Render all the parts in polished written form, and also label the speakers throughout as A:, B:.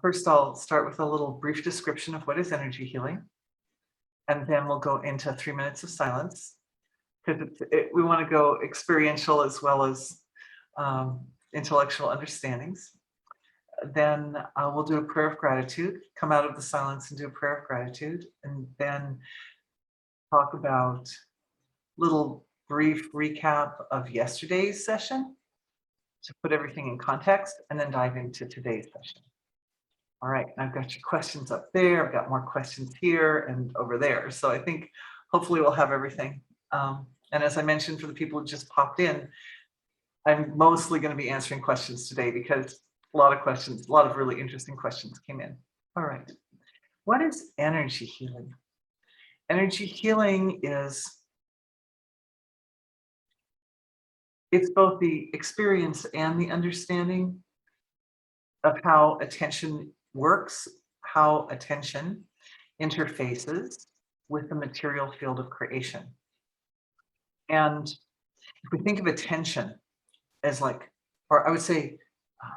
A: First, I'll start with a little brief description of what is energy healing, and then we'll go into 3 minutes of silence because we want to go experiential as well as intellectual understandings. Then we'll do a prayer of gratitude, come out of the silence and do a prayer of gratitude, and then talk about little brief recap of yesterday's session to put everything in context, and then dive into today's session. All right, I've got your questions up there. I've got more questions here and over there. So I think hopefully we'll have everything. And as I mentioned, for the people who just popped in, I'm mostly going to be answering questions today because a lot of really interesting questions came in. All right, what is energy healing? Energy healing it's both the experience and the understanding of how attention works, how attention interfaces with the material field of creation. And if we think of attention as or I would say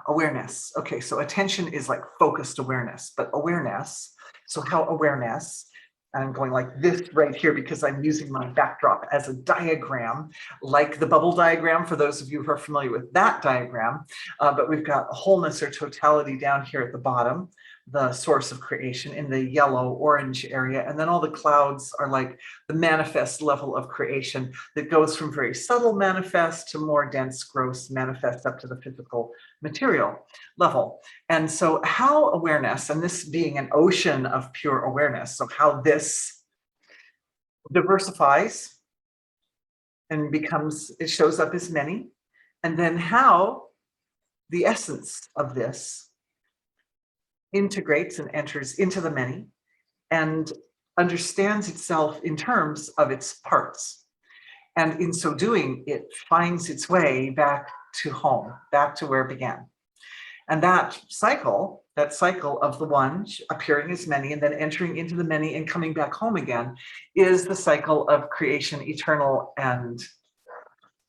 A: awareness. Okay, so attention is like focused awareness, but awareness, so how awareness, I'm going like this right here because I'm using my backdrop as a diagram, like the bubble diagram for those of you who are familiar with that diagram, but we've got wholeness or totality down here at the bottom, the source of creation in the yellow orange area, and then all the clouds are like the manifest level of creation that goes from very subtle manifest to more dense gross manifest up to the physical material level. And so how awareness, and this being an ocean of pure awareness, so how this diversifies and it shows up as many, and then how the essence of this integrates and enters into the many and understands itself in terms of its parts. And in so doing, it finds its way back to home, back to where it began. And that cycle of the one appearing as many and then entering into the many and coming back home again is the cycle of creation, eternal and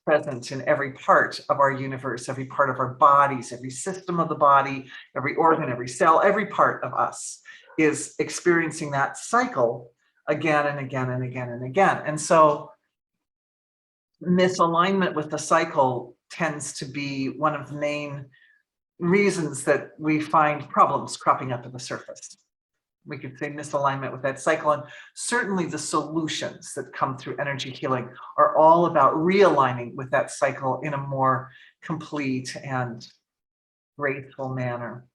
A: present in every part of our universe, every part of our bodies, every system of the body, every organ, every cell, every part of us is experiencing that cycle again and again and again and again. And so misalignment with the cycle tends to be one of the main reasons that we find problems cropping up at the surface. We could say misalignment with that cycle, and certainly the solutions that come through energy healing are all about realigning with that cycle in a more complete and graceful manner.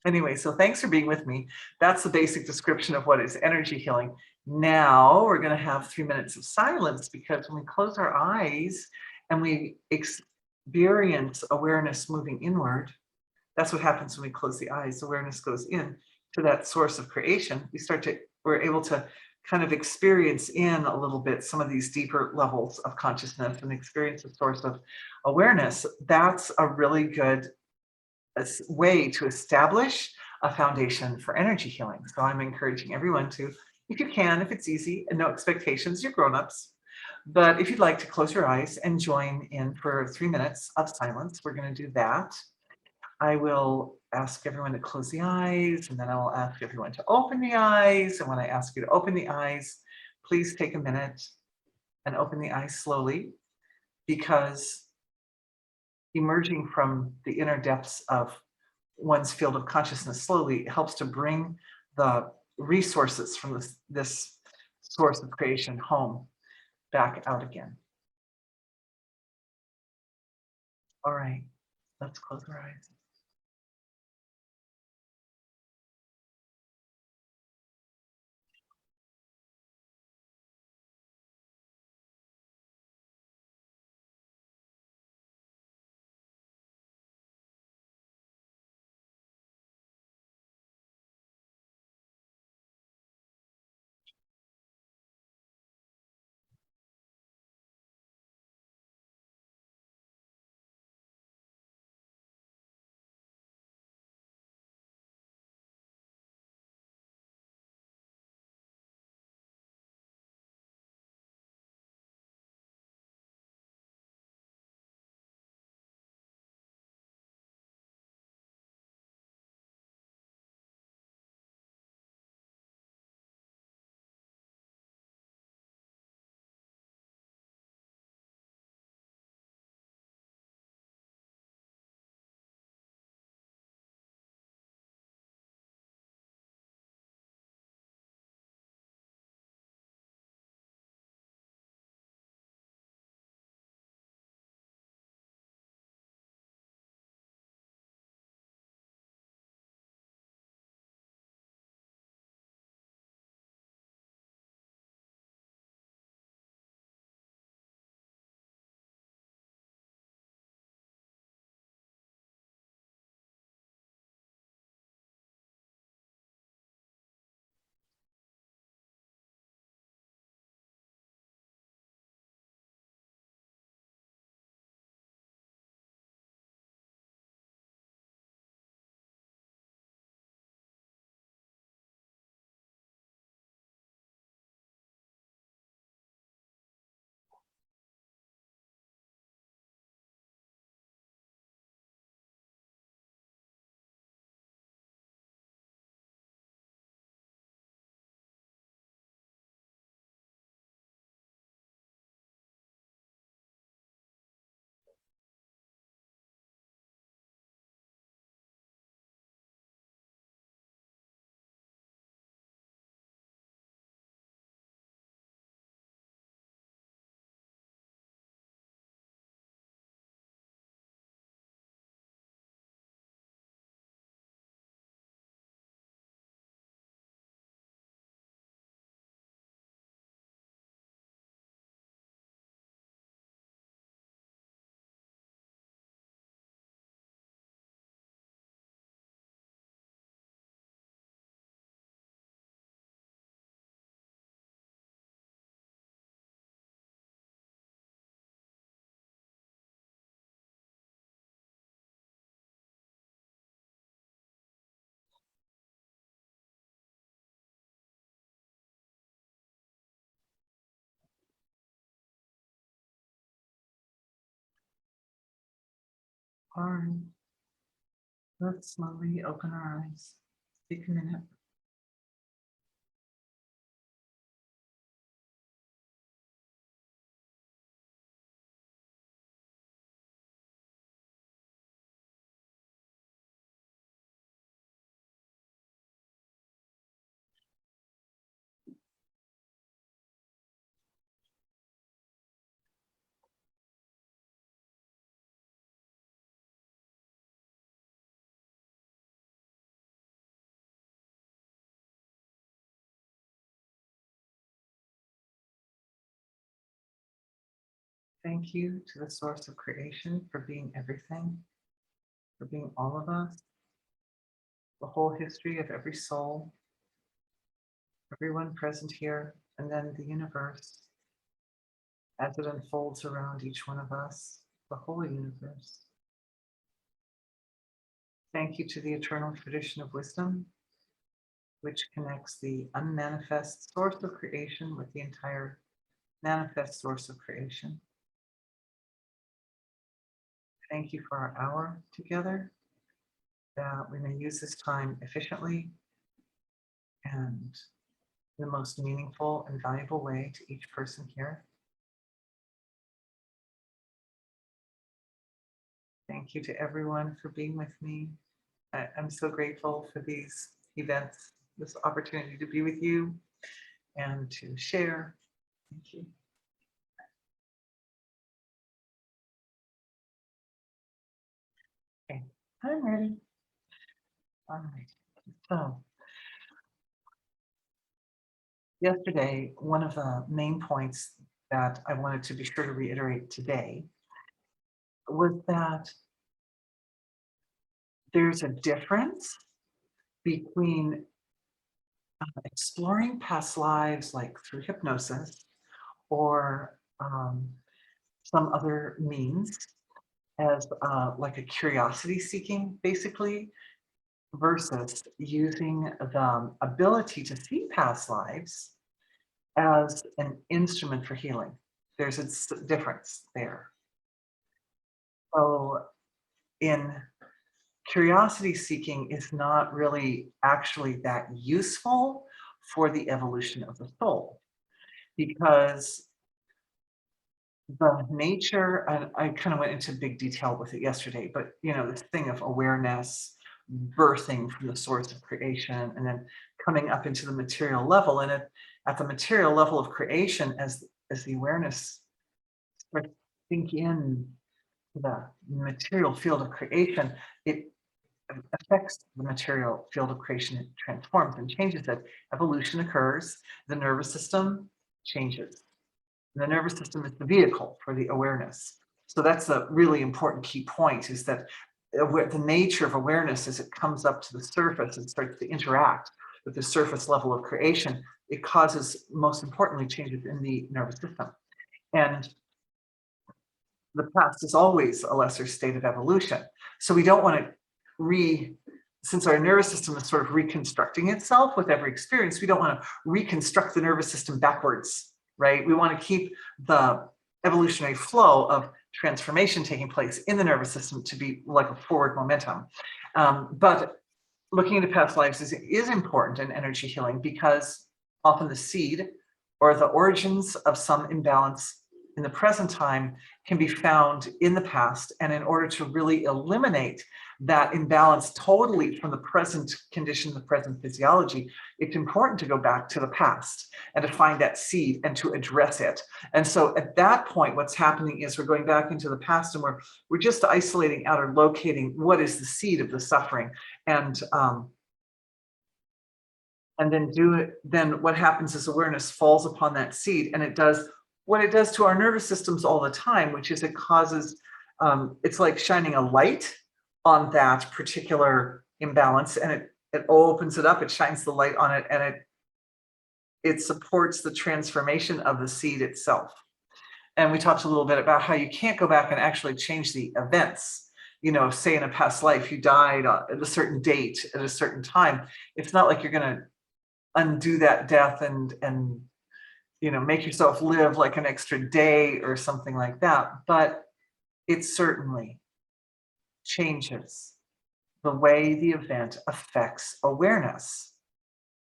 A: Anyway, so thanks for being with me. That's the basic description of what is energy healing. Now we're going to have 3 minutes of silence because when we close our eyes and we experience awareness moving inward, that's what happens when we close the eyes. Awareness goes in to that source of creation. We're able to kind of experience in a little bit some of these deeper levels of consciousness and experience a source of awareness. That's a really good way to establish a foundation for energy healing. So I'm encouraging everyone to, if you can, if it's easy and no expectations, you're grown-ups. But if you'd like to close your eyes and join in for 3 minutes of silence, we're going to do that. I will ask everyone to close the eyes, and then I will ask everyone to open the eyes. And when I ask you to open the eyes, please take a minute and open the eyes slowly, because emerging from the inner depths of one's field of consciousness slowly helps to bring the resources from this source of creation home, back out again. All right, let's close our eyes. All right. Let's slowly open our eyes. Take a minute. Thank you to the source of creation for being everything, for being all of us, the whole history of every soul, everyone present here, and then the universe as it unfolds around each one of us, the whole universe. Thank you to the eternal tradition of wisdom, which connects the unmanifest source of creation with the entire manifest source of creation. Thank you for our hour together, that we may use this time efficiently and in the most meaningful and valuable way to each person here. Thank you to everyone for being with me. I'm so grateful for these events, this opportunity to be with you and to share. Thank you. Okay, I'm ready. All right. So yesterday, one of the main points that I wanted to be sure to reiterate today was that there's a difference between exploring past lives, like through hypnosis or some other means, as like a curiosity seeking, basically, versus using the ability to see past lives as an instrument for healing. There's a difference there. So in curiosity seeking is not really actually that useful for the evolution of the soul, because the nature, and I kind of went into big detail with it yesterday, but this thing of awareness birthing from the source of creation and then coming up into the material level, and at the material level of creation, as the awareness starts to sink in the material field of creation, it affects the material field of creation. It transforms and changes it. Evolution occurs. The nervous system changes. And the nervous system is the vehicle for the awareness. So that's a really important key point, is that the nature of awareness, as it comes up to the surface and starts to interact with the surface level of creation, it causes, most importantly, changes in the nervous system. And the past is always a lesser state of evolution. So we don't want to since our nervous system is sort of reconstructing itself with every experience, we don't want to reconstruct the nervous system backwards, right? We want to keep the evolutionary flow of transformation taking place in the nervous system to be like a forward momentum. But looking into past lives is important in energy healing, because often the seed or the origins of some imbalance in the present time can be found in the past. And in order to really eliminate that imbalance totally from the present condition, the present physiology, it's important to go back to the past and to find that seed and to address it. And so at that point, what's happening is we're going back into the past, and we're just isolating out or locating what is the seed of the suffering. And then what happens is awareness falls upon that seed, and it does what it does to our nervous systems all the time, which is it causes, it's like shining a light on that particular imbalance, and it opens it up, it shines the light on it, and it supports the transformation of the seed itself. And we talked a little bit about how you can't go back and actually change the events. Say in a past life, you died at a certain date at a certain time. It's not like you're going to undo that death and make yourself live like an extra day or something like that. But it certainly changes the way the event affects awareness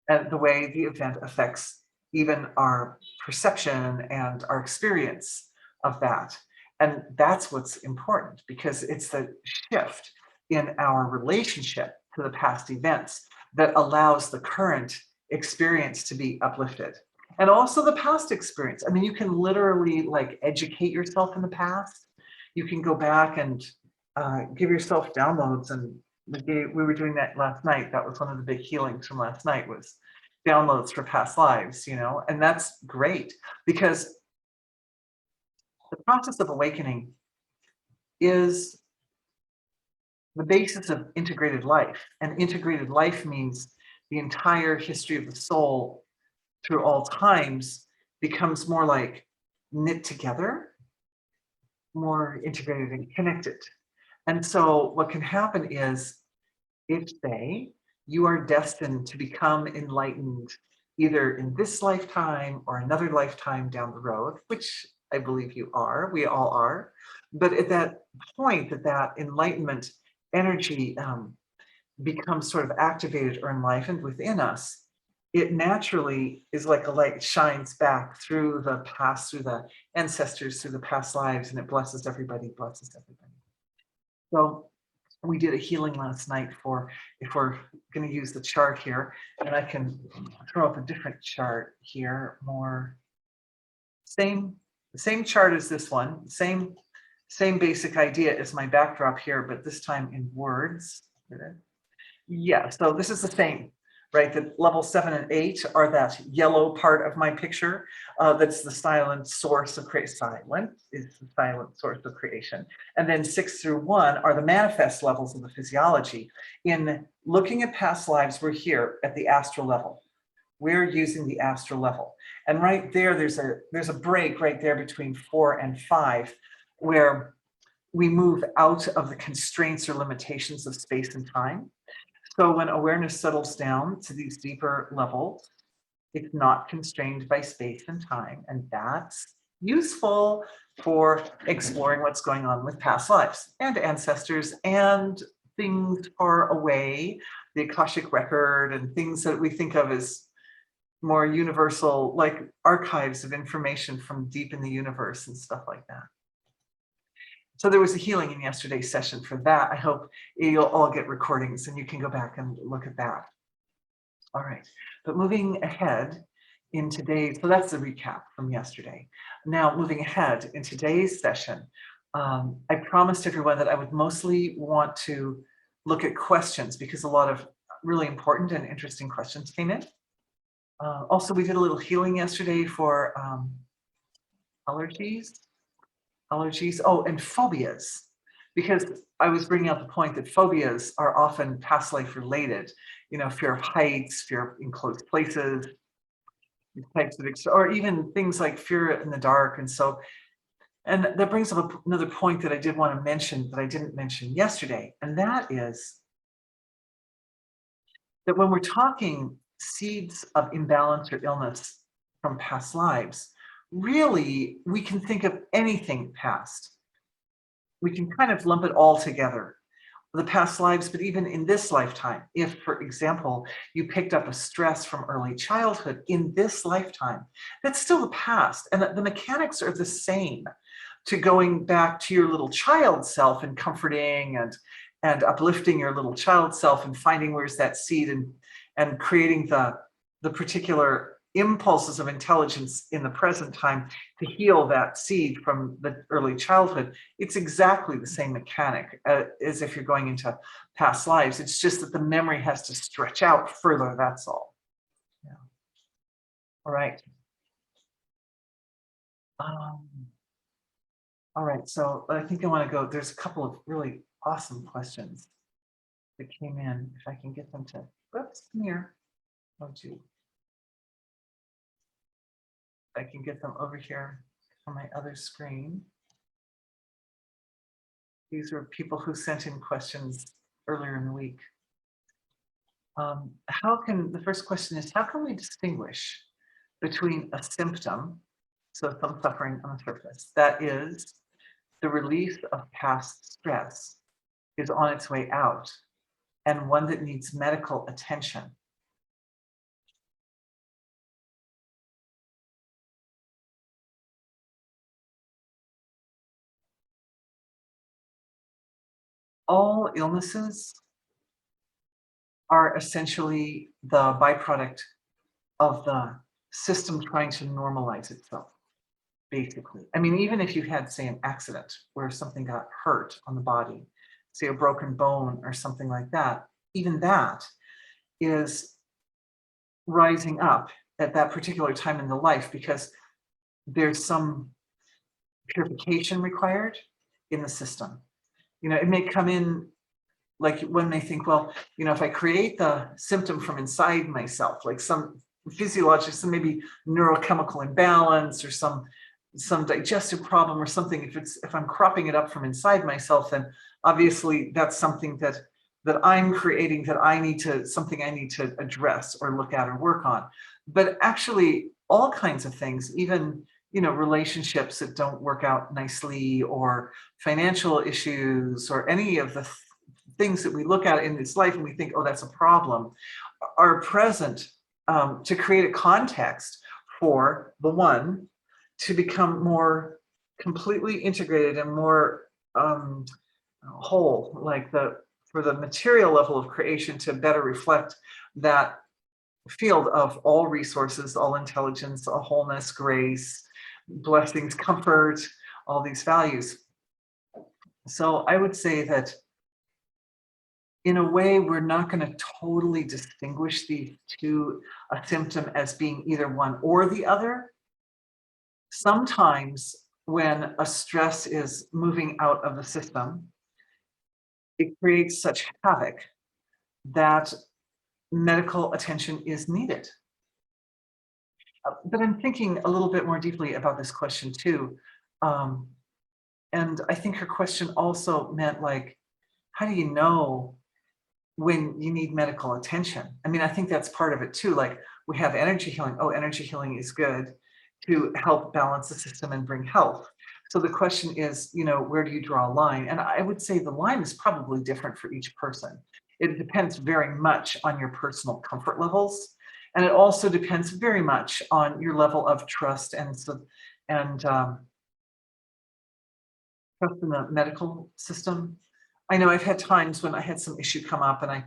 A: and the way the event affects even our perception and our experience of that. And that's what's important, because it's the shift in our relationship to the past events that allows the current experience to be uplifted. And also the past experience. I mean, you can literally like educate yourself in the past. You can go back and give yourself downloads, and we were doing that last night. That was one of the big healings from last night, was downloads for past lives, and that's great, because the process of awakening is the basis of integrated life. And integrated life means the entire history of the soul through all times becomes more like knit together, more integrated and connected. And so what can happen is, if, say, you are destined to become enlightened either in this lifetime or another lifetime down the road, which I believe you are, we all are, but at that point that enlightenment energy becomes sort of activated or enlivened within us, it naturally is like a light shines back through the past, through the ancestors, through the past lives, and it blesses everybody, blesses everybody. So we did a healing last night for, if we're going to use the chart here, and I can throw up a different chart here, more same chart as this one, same basic idea as my backdrop here, but this time in words. Yeah, so this is the same, right? The level 7 and 8 are that yellow part of my picture. That's the silent source of creation. Silent is the silent source of creation. And then 6 through 1 are the manifest levels of the physiology. In looking at past lives, we're here at the astral level. We're using the astral level. And right there, there's a break right there between 4 and 5, where we move out of the constraints or limitations of space and time. So when awareness settles down to these deeper levels, it's not constrained by space and time. And that's useful for exploring what's going on with past lives and ancestors and things far away, the Akashic record and things that we think of as more universal, like archives of information from deep in the universe and stuff like that. So there was a healing in yesterday's session for that. I hope you'll all get recordings and you can go back and look at that. All right, but moving ahead in today's, so that's the recap from yesterday. Now moving ahead in today's session, I promised everyone that I would mostly want to look at questions, because a lot of really important and interesting questions came in. Also, we did a little healing yesterday for allergies, oh, and phobias, because I was bringing out the point that phobias are often past life related, fear of heights, fear of enclosed places, types of, or even things like fear in the dark. And so, and that brings up another point that I did want to mention that I didn't mention yesterday, and that is that when we're talking seeds of imbalance or illness from past lives, really, we can think of anything past. We can kind of lump it all together, the past lives, but even in this lifetime, if, for example, you picked up a stress from early childhood in this lifetime, that's still the past. And the mechanics are the same, to going back to your little child self and comforting and uplifting your little child self and finding where's that seed and creating the particular impulses of intelligence in the present time to heal that seed from the early childhood. It's exactly the same mechanic as if you're going into past lives. It's just that the memory has to stretch out further, that's all. Yeah. All right. All right, so I think I want to go, there's a couple of really awesome questions that came in. If I can get them to, whoops, come here. Oh, gee. I can get them over here on my other screen. These are people who sent in questions earlier in the week. The first question is, how can we distinguish between a symptom, so some suffering on the surface, that is the release of past stress, is on its way out, and one that needs medical attention. All illnesses are essentially the byproduct of the system trying to normalize itself, basically. I mean, even if you had, say, an accident where something got hurt on the body, say a broken bone or something like that, even that is rising up at that particular time in the life because there's some purification required in the system. You know, it may come in like when they think, well, you know, if I create the symptom from inside myself, like some physiological, some maybe neurochemical imbalance or some digestive problem or something, if I'm cropping it up from inside myself, then obviously that's something that I'm creating that I need to address or look at or work on. But actually all kinds of things, even, you know, relationships that don't work out nicely or financial issues or any of the things that we look at in this life and we think, oh, that's a problem, are present to create a context for the one to become more completely integrated and more whole, like for the material level of creation to better reflect that field of all resources, all intelligence, all wholeness, grace, blessings, comfort, all these values. So I would say that in a way, we're not going to totally distinguish these two, a symptom as being either one or the other. Sometimes when a stress is moving out of the system, it creates such havoc that medical attention is needed. But I'm thinking a little bit more deeply about this question too. And I think her question also meant like, how do you know when you need medical attention? I mean, I think that's part of it too. Like we have energy healing. Oh, energy healing is good to help balance the system and bring health. So the question is, you know, where do you draw a line? And I would say the line is probably different for each person. It depends very much on your personal comfort levels. And it also depends very much on your level of trust and trust in the medical system. I know I've had times when I had some issue come up and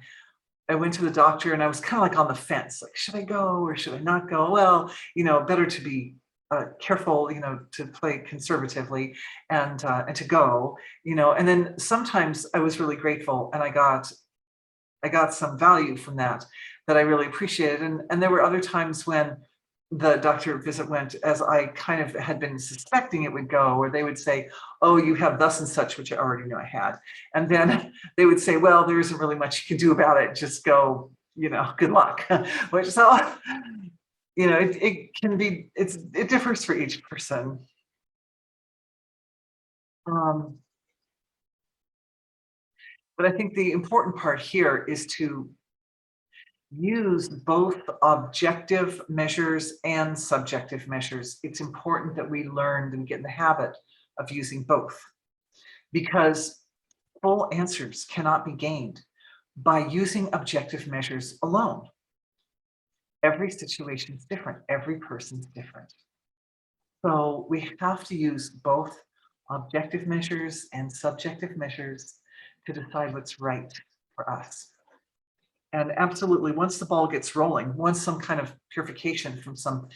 A: I went to the doctor and I was kind of like on the fence, like, should I go or should I not go? Well, you know, better to be careful, you know, to play conservatively and to go, you know. And then sometimes I was really grateful and I got some value from that I really appreciated. And there were other times when the doctor visit went as I kind of had been suspecting it would go, where they would say, oh, you have thus and such, which I already knew I had. And then they would say, well, there isn't really much you can do about it. Just go, you know, good luck. Which so, you know, it can be, it differs for each person. But I think the important part here is to use both objective measures and subjective measures. It's important that we learn and get in the habit of using both, because full answers cannot be gained by using objective measures alone. Every situation is different. Every person's different. So we have to use both objective measures and subjective measures to decide what's right for us. And absolutely, once the ball gets rolling, once some kind of purification from some,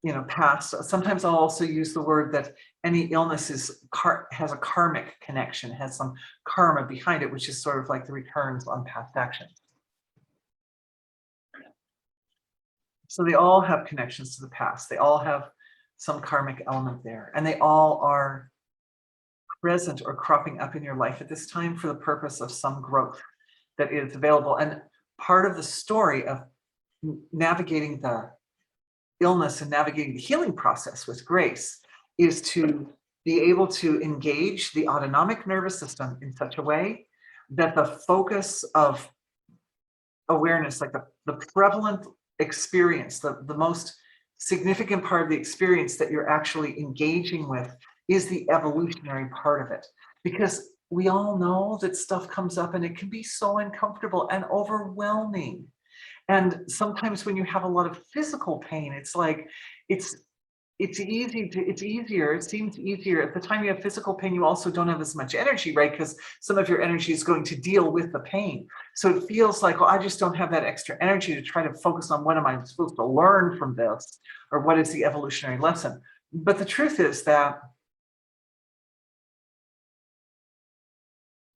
A: you know, past, sometimes I'll also use the word that any illness has a karmic connection, has some karma behind it, which is sort of like the returns on past actions. So they all have connections to the past. They all have some karmic element there, and they all are present or cropping up in your life at this time for the purpose of some growth that is available. And part of the story of navigating the illness and navigating the healing process with grace is to be able to engage the autonomic nervous system in such a way that the focus of awareness, like the prevalent experience, the most significant part of the experience that you're actually engaging with, is the evolutionary part of it. Because we all know that stuff comes up and it can be so uncomfortable and overwhelming. And sometimes when you have a lot of physical pain, it's like, it's it's easier, it seems easier. At the time you have physical pain, you also don't have as much energy, right? Because some of your energy is going to deal with the pain. So it feels like, well, I just don't have that extra energy to try to focus on what am I supposed to learn from this, or what is the evolutionary lesson. But the truth is that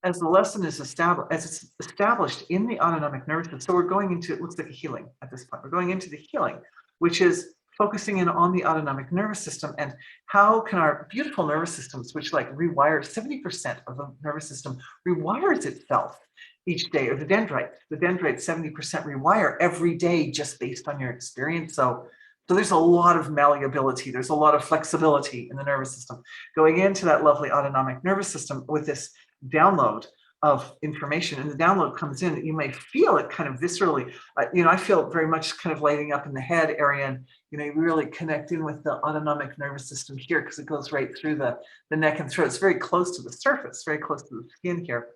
A: as the lesson is established, as it's established in the autonomic nervous system, so we're going into, it looks like a healing at this point. We're going into the healing, which is focusing in on the autonomic nervous system and how can our beautiful nervous systems, which like rewire 70% of the nervous system rewires itself each day, or the dendrites 70% rewire every day just based on your experience. So there's a lot of malleability, there's a lot of flexibility in the nervous system. Going into that lovely autonomic nervous system with this download of information, and the download comes in, you may feel it kind of viscerally. I feel very much kind of lighting up in the head area, and you really connect in with the autonomic nervous system here because it goes right through the neck and throat. It's very close to the surface, very close to the skin here.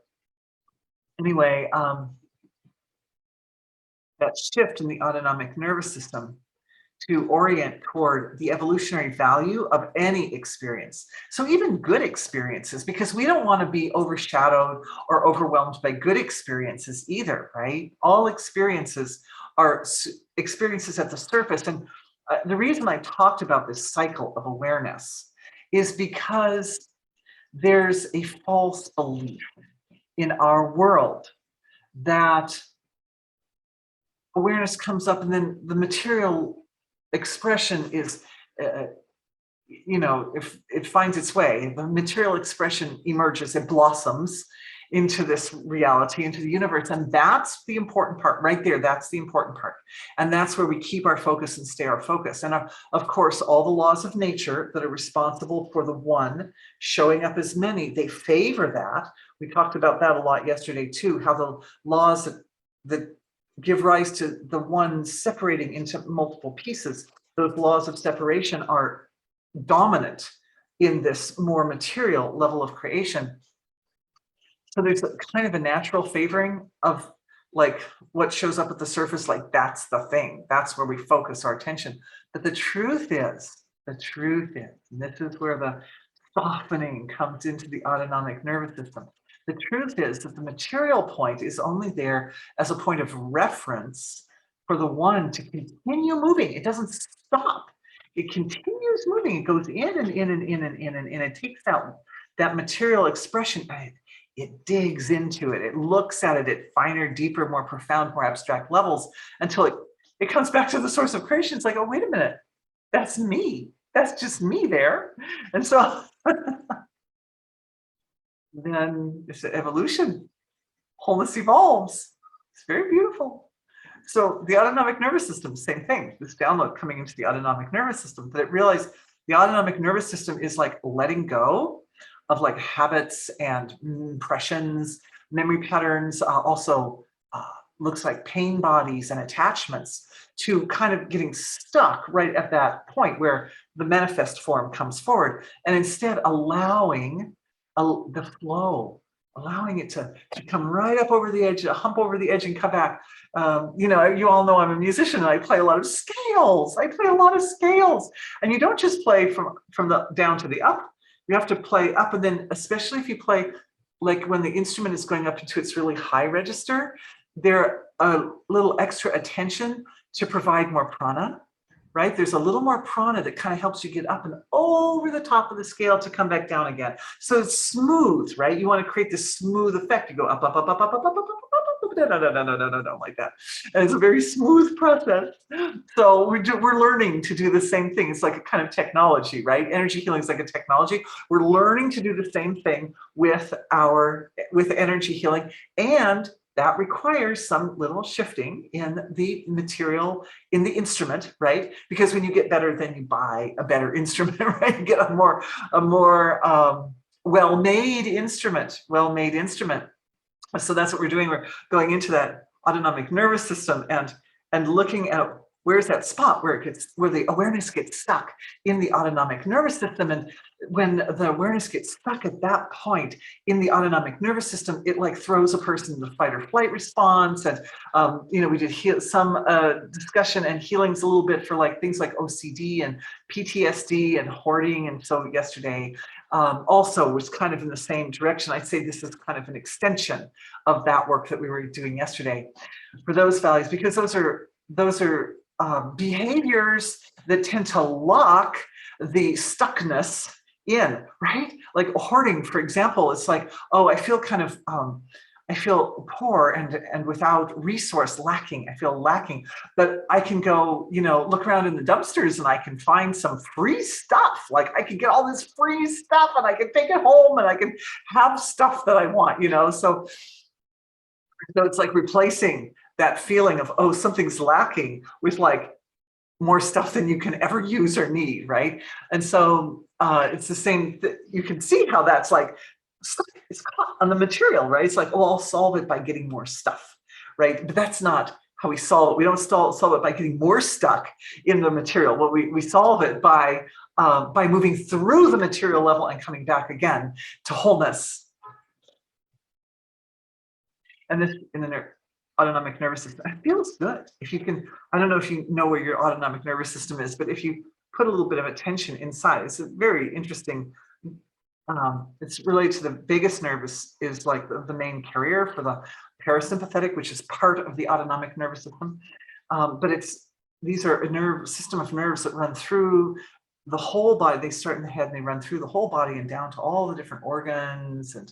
A: Anyway, that shift in the autonomic nervous system to orient toward the evolutionary value of any experience. So even good experiences, because we don't want to be overshadowed or overwhelmed by good experiences either, right? All experiences are experiences at the surface. And the reason I talked about this cycle of awareness is because there's a false belief in our world that awareness comes up and then the material expression is, if it finds its way, the material expression emerges, it blossoms into this reality, into the universe. And that's the important part right there. That's the important part. And that's where we keep our focus and stay our focus. And of course, all the laws of nature that are responsible for the one showing up as many, they favor that. We talked about that a lot yesterday too, how the laws that give rise to the one separating into multiple pieces, those laws of separation are dominant in this more material level of creation. So there's a kind of a natural favoring of like what shows up at the surface, like that's the thing, that's where we focus our attention. But the truth is, and this is where the softening comes into the autonomic nervous system. The truth is that the material point is only there as a point of reference for the one to continue moving. It doesn't stop. It continues moving. It goes in and in and in and in and in. It takes out that material expression and it digs into it. It looks at it at finer, deeper, more profound, more abstract levels until it comes back to the source of creation. It's like, oh, wait a minute. That's me. That's just me there. And so then it's evolution. Wholeness evolves. It's very beautiful. So the autonomic nervous system, same thing. This download coming into the autonomic nervous system, that it realized the autonomic nervous system is like letting go of like habits and impressions, memory patterns, also looks like pain bodies and attachments, to kind of getting stuck right at that point where the manifest form comes forward, and instead allowing the flow, allowing it to come right up over the edge, to hump over the edge and come back. You all know I'm a musician and I play a lot of scales. And you don't just play from the down to the up. You have to play up, and then especially if you play like when the instrument is going up into its really high register, there a little extra attention to provide more prana, right? There's a little more prana that kind of helps you get up and over the top of the scale to come back down again. So it's smooth, right? You want to create this smooth effect. You go up, up, up, up, up, up, up, up, up, no, like that. And it's a very smooth process. So we're learning to do the same thing. It's like a kind of technology, right? Energy healing is like a technology. We're learning to do the same thing with energy healing, and that requires some little shifting in the material, in the instrument, right? Because when you get better, then you buy a better instrument, right? You get a more well-made instrument. So that's what we're doing. We're going into that autonomic nervous system and looking at where's that spot where where the awareness gets stuck in the autonomic nervous system. And when the awareness gets stuck at that point in the autonomic nervous system, it like throws a person in the fight or flight response. And we did some discussion and healings a little bit for like things like OCD and PTSD and hoarding. And so yesterday also was kind of in the same direction. I'd say this is kind of an extension of that work that we were doing yesterday for those values, because those are behaviors that tend to lock the stuckness in, right? Like hoarding, for example, it's like, oh, I feel kind of, I feel poor and without resource, lacking. I feel lacking, but I can go, look around in the dumpsters and I can find some free stuff. Like I can get all this free stuff and I can take it home and I can have stuff that I want, So it's like replacing that feeling of, oh, something's lacking with like more stuff than you can ever use or need, right? And so it's the same, you can see how that's like, it's caught on the material, right? It's like, oh, I'll solve it by getting more stuff, right? But that's not how we solve it. We don't solve it by getting more stuck in the material. Well, we solve it by moving through the material level and coming back again to wholeness. And this in the autonomic nervous system, it feels good. If you can, I don't know if you know where your autonomic nervous system is, but if you put a little bit of attention inside, it's a very interesting, it's related to the vagus nerve is like the main carrier for the parasympathetic, which is part of the autonomic nervous system. But these are a system of nerves that run through the whole body. They start in the head and they run through the whole body and down to all the different organs. And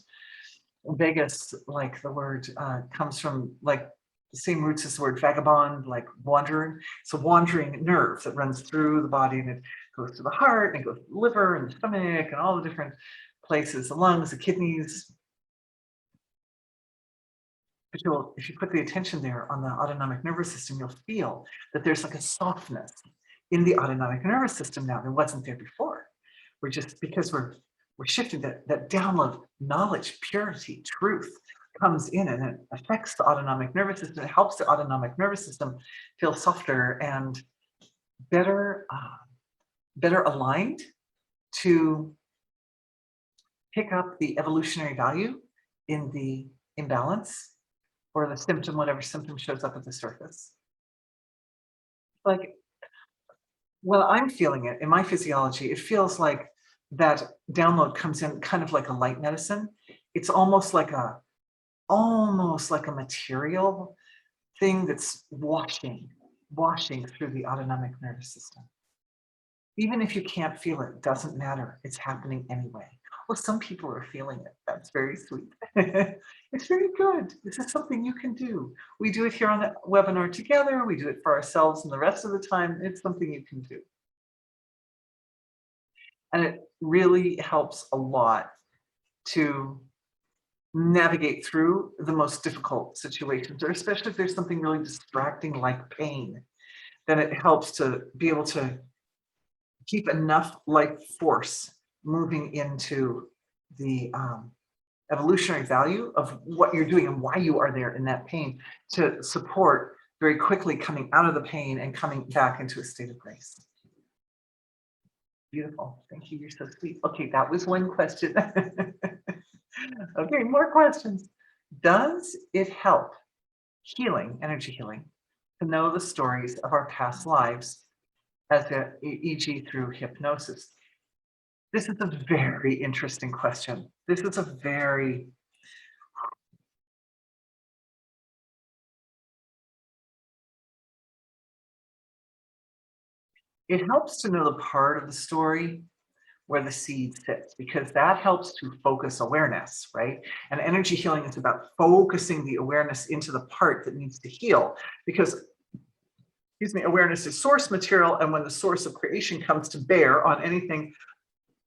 A: vagus, like the word, comes from like the same roots as the word vagabond, like wandering. It's a wandering nerve that runs through the body, and it goes to the heart and it goes to the liver and the stomach and all the different places, the lungs, the kidneys. But if you put the attention there on the autonomic nervous system, you'll feel that there's like a softness in the autonomic nervous system now that wasn't there before. We're just, because we're shifting that download, knowledge, purity, truth comes in and it affects the autonomic nervous system. It helps the autonomic nervous system feel softer and better aligned to pick up the evolutionary value in the imbalance or the symptom, whatever symptom shows up at the surface. Like, well, I'm feeling it in my physiology. It feels like that download comes in kind of like a light medicine. It's almost like a material thing that's washing through the autonomic nervous system. Even if you can't feel it, doesn't matter. It's happening anyway. Well, some people are feeling it. That's very sweet. It's very good. This is something you can do. We do it here on the webinar together. We do it for ourselves, and the rest of the time, it's something you can do. And it really helps a lot to navigate through the most difficult situations, or especially if there's something really distracting like pain, then it helps to be able to keep enough life force moving into the evolutionary value of what you're doing and why you are there in that pain to support very quickly coming out of the pain and coming back into a state of grace. Beautiful. Thank you. You're so sweet. Okay, that was one question. Okay, more questions. Does it help healing, energy healing, to know the stories of our past lives, as e.g. through hypnosis? This is a very interesting question. This is a very it helps to know the part of the story where the seed sits, because that helps to focus awareness, right? And energy healing is about focusing the awareness into the part that needs to heal, because, excuse me, awareness is source material, and when the source of creation comes to bear on anything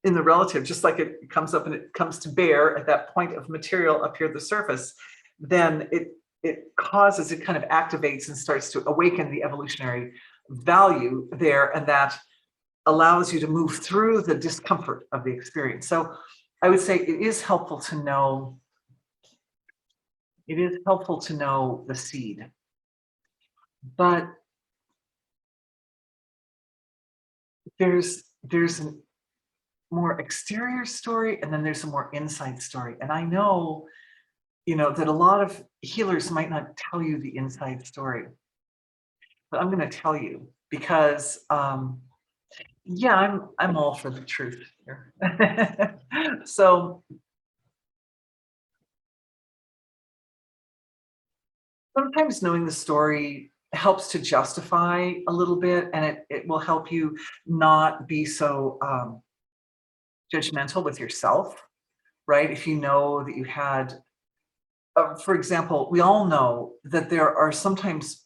A: in the relative, just like it comes up and it comes to bear at that point of material up here at the surface, then it causes, it kind of activates and starts to awaken the evolutionary value there, and that allows you to move through the discomfort of the experience. So I would say it is helpful to know, the seed, but there's a more exterior story, and then there's a more inside story. And I know, that a lot of healers might not tell you the inside story, but I'm going to tell you because, yeah, I'm all for the truth here. So sometimes knowing the story helps to justify a little bit, and it will help you not be so judgmental with yourself, right? If you know that you had, for example, we all know that there are sometimes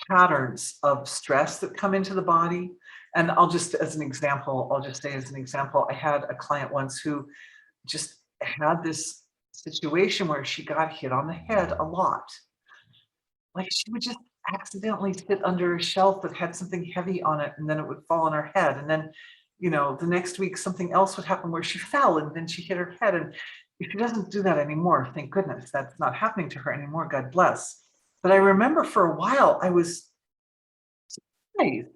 A: patterns of stress that come into the body. And I'll just, as an example, I'll just say as an example, I had a client once who just had this situation where she got hit on the head a lot. Like she would just accidentally sit under a shelf that had something heavy on it, and then it would fall on her head. And then, the next week something else would happen where she fell and then she hit her head. And if she doesn't do that anymore, thank goodness that's not happening to her anymore, God bless. But I remember for a while I was surprised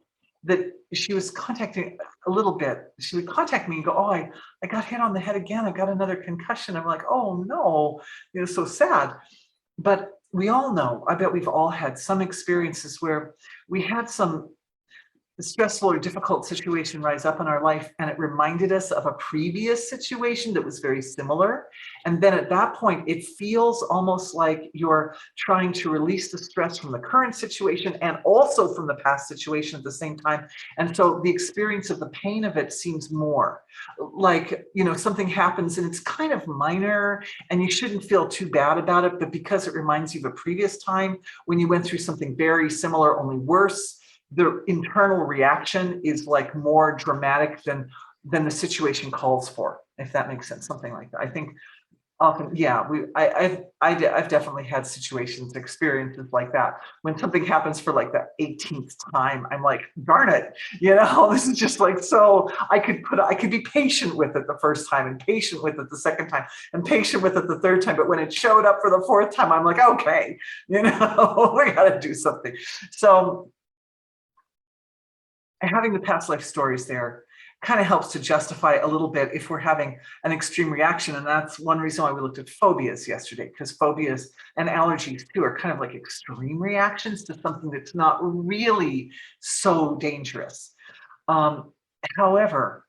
A: that she was contacting a little bit. She would contact me and go, "Oh, I got hit on the head again. I got another concussion." I'm like, "Oh no," so sad. But we all know, I bet we've all had some experiences where we had some stressful or difficult situation rise up in our life, and it reminded us of a previous situation that was very similar. And then at that point, it feels almost like you're trying to release the stress from the current situation and also from the past situation at the same time. And so the experience of the pain of it seems more like, something happens and it's kind of minor and you shouldn't feel too bad about it. But because it reminds you of a previous time when you went through something very similar, only worse, the internal reaction is like more dramatic than the situation calls for, if that makes sense, something like that. I think often, yeah, I've definitely had situations, experiences like that. When something happens for like the 18th time, I'm like, darn it, this is just like, so I could be patient with it the first time and patient with it the second time and patient with it the third time. But when it showed up for the fourth time, I'm like, okay, we got to do something. So having the past life stories there kind of helps to justify a little bit if we're having an extreme reaction. And that's one reason why we looked at phobias yesterday, because phobias and allergies too are kind of like extreme reactions to something that's not really so dangerous. However,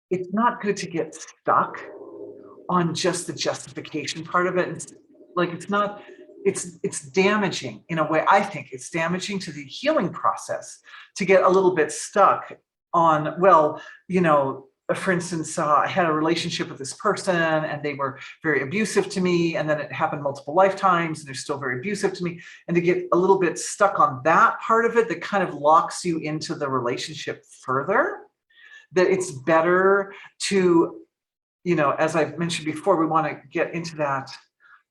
A: it's not good to get stuck on just the justification part of it. It's damaging in a way. I think it's damaging to the healing process to get a little bit stuck on, well, for instance, I had a relationship with this person and they were very abusive to me, and then it happened multiple lifetimes and they're still very abusive to me. And to get a little bit stuck on that part of it that kind of locks you into the relationship further, that it's better to, as I've mentioned before, we want to get into that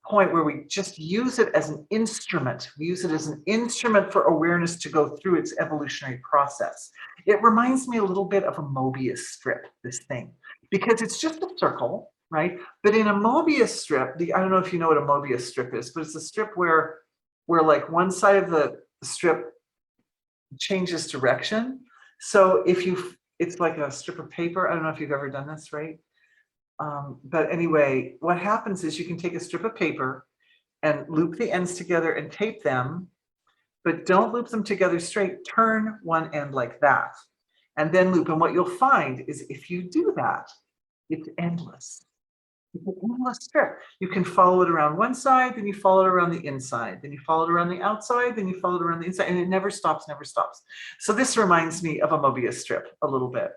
A: point where we just use it as an instrument. We use it as an instrument for awareness to go through its evolutionary process. It reminds me a little bit of a Mobius strip, this thing, because it's just a circle, right? But in a Mobius strip, I don't know if you know what a Mobius strip is, but it's a strip where like one side of the strip changes direction. So it's like a strip of paper. I don't know if you've ever done this, right? But anyway, what happens is you can take a strip of paper and loop the ends together and tape them, but don't loop them together straight. Turn one end like that and then loop. And what you'll find is if you do that, it's endless. It's an endless strip. You can follow it around one side, then you follow it around the inside, then you follow it around the outside, then you follow it around the inside, and it never stops, never stops. So this reminds me of a Mobius strip a little bit.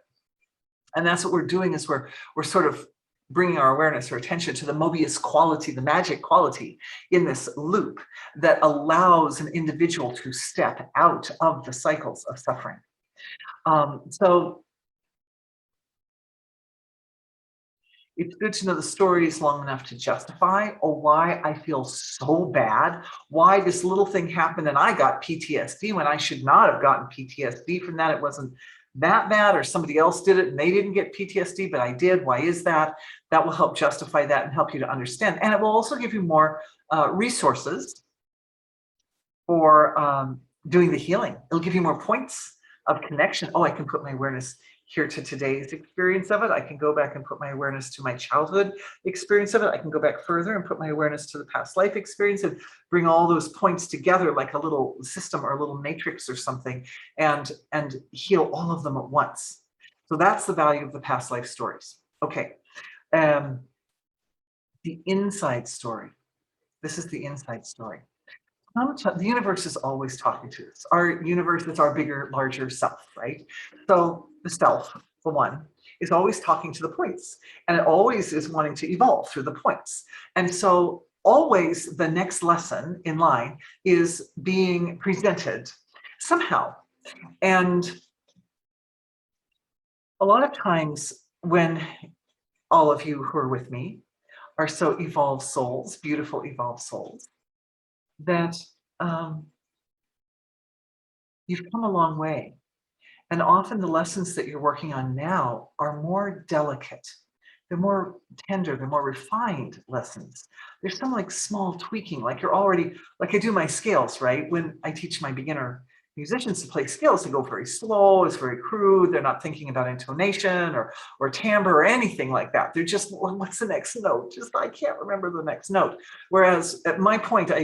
A: And that's what we're doing, is we're sort of bringing our awareness or attention to the Mobius quality, the magic quality in this loop that allows an individual to step out of the cycles of suffering. So it's good to know the stories long enough to justify, or why I feel so bad, why this little thing happened and I got PTSD when I should not have gotten PTSD from that. It wasn't that bad, or somebody else did it and they didn't get PTSD, but I did. Why is that? That will help justify that and help you to understand. And it will also give you more resources for doing the healing. It'll give you more points of connection. Oh, I can put my awareness here to today's experience of it. I can go back and put my awareness to my childhood experience of it. I can go back further and put my awareness to the past life experience and bring all those points together like a little system or a little matrix or something, and heal all of them at once. So that's the value of the past life stories. Okay. The inside story. This is the inside story. The universe is always talking to us. Our universe is our bigger, larger self, right? So the self, the one, is always talking to the points, and it always is wanting to evolve through the points. And so always the next lesson in line is being presented somehow. And a lot of times when all of you who are with me are so evolved souls, beautiful evolved souls, that you've come a long way. And often the lessons that you're working on now are more delicate. They're more tender, they're more refined lessons. There's some like small tweaking, like you're already, like I do my scales, right? When I teach my beginner musicians to play scales, they go very slow, it's very crude, they're not thinking about intonation or timbre or anything like that. They're just, well, what's the next note? Just, I can't remember the next note. Whereas at my point, I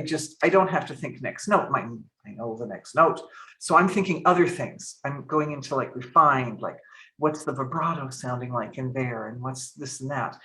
A: don't have to think next note. I know the next note. So I'm thinking other things. I'm going into like refined, like what's the vibrato sounding like in there, and what's this and that.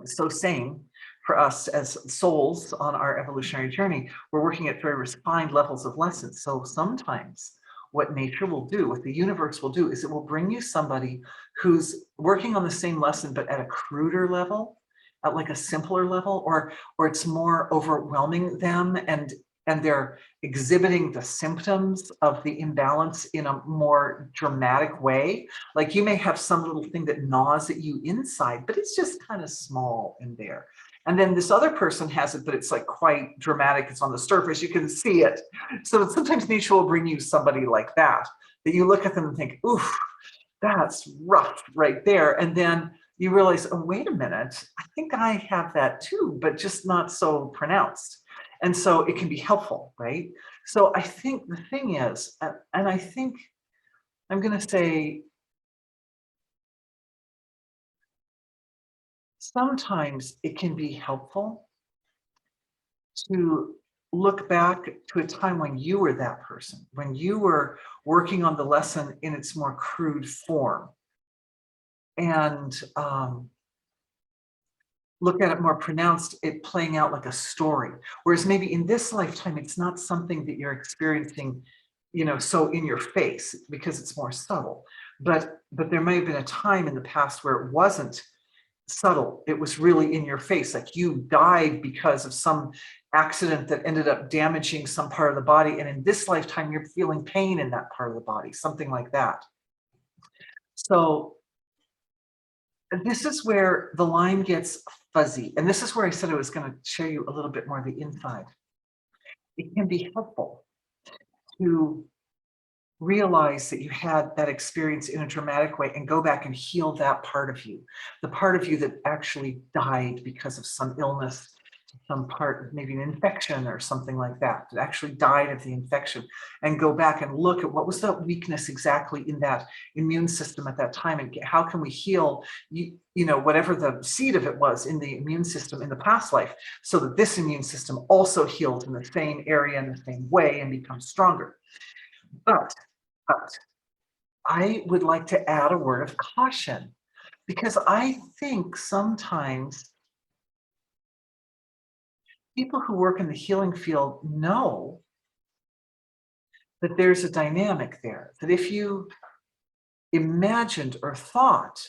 A: So same for us as souls on our evolutionary journey, we're working at very refined levels of lessons. So sometimes what nature will do, what the universe will do, is it will bring you somebody who's working on the same lesson, but at a cruder level, at like a simpler level, or it's more overwhelming them, and they're exhibiting the symptoms of the imbalance in a more dramatic way. Like you may have some little thing that gnaws at you inside, but it's just kind of small in there. And then this other person has it, but it's like quite dramatic. It's on the surface, you can see it. So sometimes nature will bring you somebody like that you look at them and think, oof, that's rough right there. And then you realize, oh, wait a minute, I think I have that too, but just not so pronounced. And so it can be helpful, right? So I think the thing is, and I think I'm going to say, sometimes it can be helpful to look back to a time when you were that person, when you were working on the lesson in its more crude form, and look at it more pronounced, it playing out like a story. Whereas maybe in this lifetime, it's not something that you're experiencing, so in your face, because it's more subtle. But there may have been a time in the past where it wasn't subtle. It was really in your face, like you died because of some accident that ended up damaging some part of the body. And in this lifetime, you're feeling pain in that part of the body, something like that. So this is where the line gets fuzzy. And this is where I said I was going to show you a little bit more of the inside. It can be helpful to realize that you had that experience in a dramatic way and go back and heal that part of you, the part of you that actually died because of some illness, some part, maybe an infection or something like that actually died of the infection, and go back and look at what was the weakness exactly in that immune system at that time, and how can we heal, whatever the seed of it was in the immune system in the past life, so that this immune system also healed in the same area in the same way and becomes stronger. But I would like to add a word of caution, because I think sometimes people who work in the healing field know that there's a dynamic there, that if you imagined or thought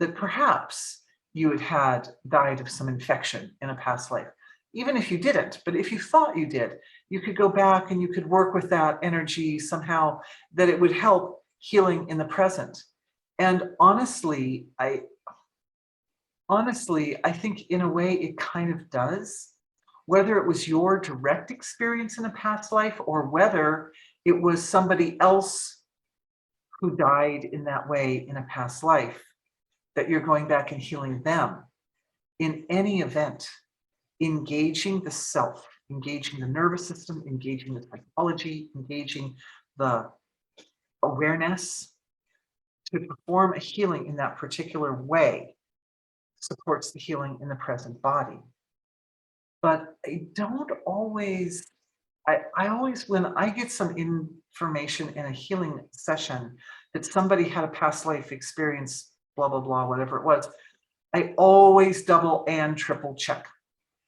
A: that perhaps you had died of some infection in a past life, even if you didn't, but if you thought you did, you could go back and you could work with that energy somehow, that it would help healing in the present. And honestly, I think in a way it kind of does. Whether it was your direct experience in a past life or whether it was somebody else who died in that way in a past life, that you're going back and healing them. In any event, engaging the self, engaging the nervous system, engaging the psychology, engaging the awareness to perform a healing in that particular way supports the healing in the present body. But I don't always, I always, when I get some information in a healing session that somebody had a past life experience, blah, blah, blah, whatever it was, I always double and triple check.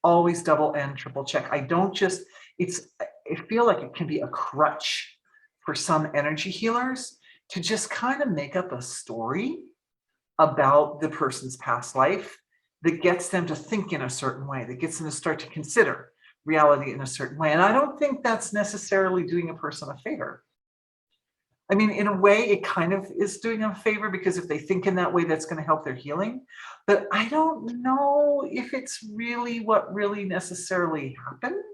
A: Always double and triple check. I don't just, I feel like it can be a crutch for some energy healers to just kind of make up a story about the person's past life that gets them to think in a certain way, that gets them to start to consider reality in a certain way. And I don't think that's necessarily doing a person a favor. I mean, in a way, it kind of is doing them a favor, because if they think in that way, that's going to help their healing. But I don't know if it's really what really necessarily happened.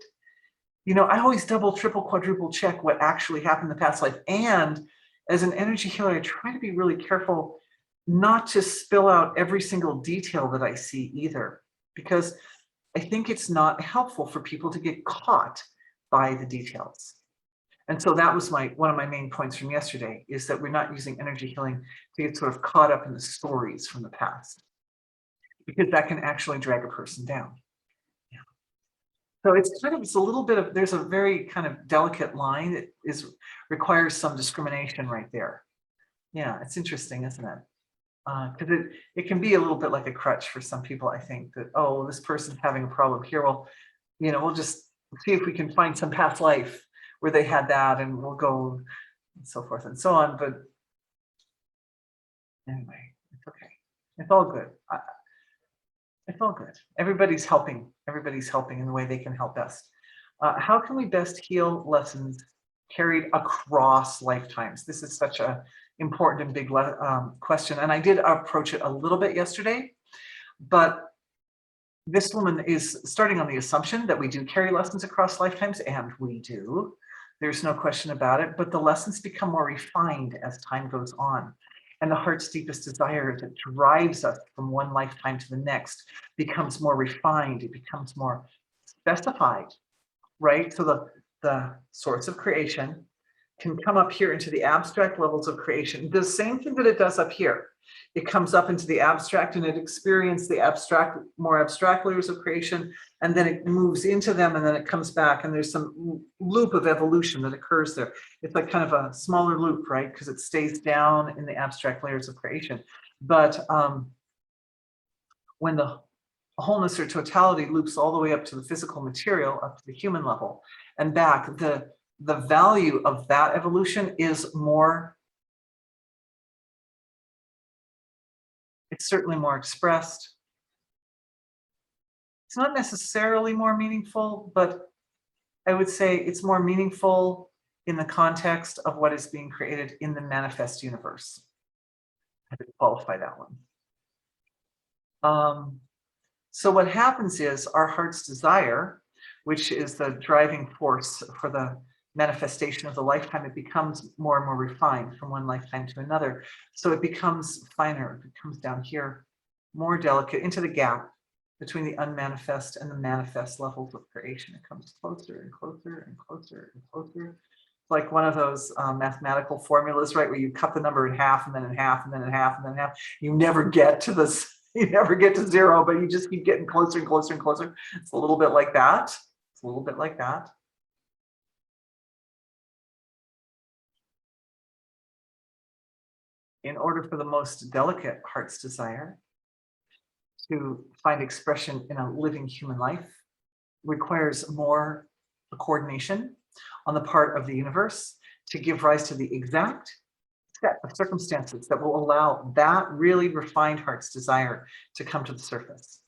A: You know, I always double, triple, quadruple check what actually happened in the past life. And as an energy healer, I try to be really careful not to spill out every single detail that I see either, because I think it's not helpful for people to get caught by the details. And so that was one of my main points from yesterday, is that we're not using energy healing to get sort of caught up in the stories from the past, because that can actually drag a person down. Yeah. So it's a little bit of, there's a very kind of delicate line that requires some discrimination right there. Yeah, it's interesting, isn't it? Because it can be a little bit like a crutch for some people, I think, that, oh, this person's having a problem here. Well, you know, we'll just see if we can find some past life where they had that, and we'll go and so forth and so on. But anyway, it's okay. It's all good. It's all good. Everybody's helping. Everybody's helping in the way they can help best. How can we best heal lessons carried across lifetimes? This is such a important and big question. And I did approach it a little bit yesterday, but this woman is starting on the assumption that we do carry lessons across lifetimes, and we do. There's no question about it, but the lessons become more refined as time goes on. And the heart's deepest desire that drives us from one lifetime to the next becomes more refined. It becomes more specified, right? So the source of creation can come up here into the abstract levels of creation. The same thing that it does up here. It comes up into the abstract, and it experiences the abstract, more abstract layers of creation, and then it moves into them, and then it comes back, and there's some loop of evolution that occurs there. It's like kind of a smaller loop, right? Because it stays down in the abstract layers of creation. But when the wholeness or totality loops all the way up to the physical material, up to the human level and back, the value of that evolution is more, it's certainly more expressed. It's not necessarily more meaningful, but I would say it's more meaningful in the context of what is being created in the manifest universe. I would qualify that one. So what happens is our heart's desire, which is the driving force for the manifestation of the lifetime, it becomes more and more refined from one lifetime to another. So it becomes finer, it comes down here, more delicate, into the gap between the unmanifest and the manifest levels of creation. It comes closer and closer and closer and closer. It's like one of those mathematical formulas, right, where you cut the number in half and then in half and then in half and then in half. You never get to this, you never get to zero, but you just keep getting closer and closer and closer. It's a little bit like that. It's a little bit like that. In order for the most delicate heart's desire to find expression in a living human life, requires more coordination on the part of the universe to give rise to the exact set of circumstances that will allow that really refined heart's desire to come to the surface.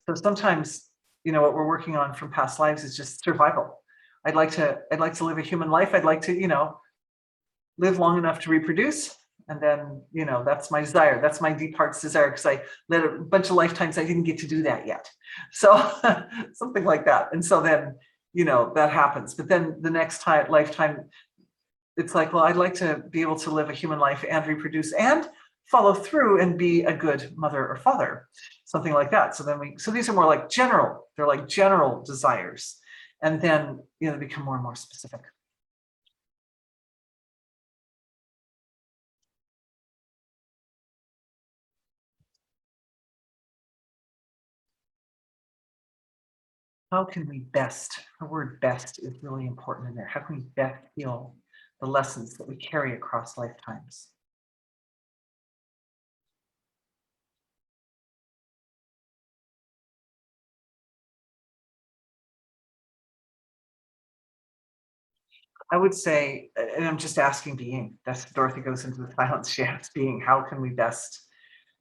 A: So sometimes, you know, what we're working on from past lives is just survival. I'd like to live a human life. I'd like to, you know, live long enough to reproduce. And then, you know, that's my desire. That's my deep heart's desire, because I led a bunch of lifetimes I didn't get to do that yet. So something like that. And so then, you know, that happens. But then the next lifetime, it's like, well, I'd like to be able to live a human life and reproduce and follow through and be a good mother or father, something like that. So then so these are more like general, they're like general desires. And then, become more and more specific. How can we best, the word best is really important in there. How can we best heal the lessons that we carry across lifetimes? I would say, and I'm just asking being, that's Dorothy goes into the silence. She asks being, how can we best?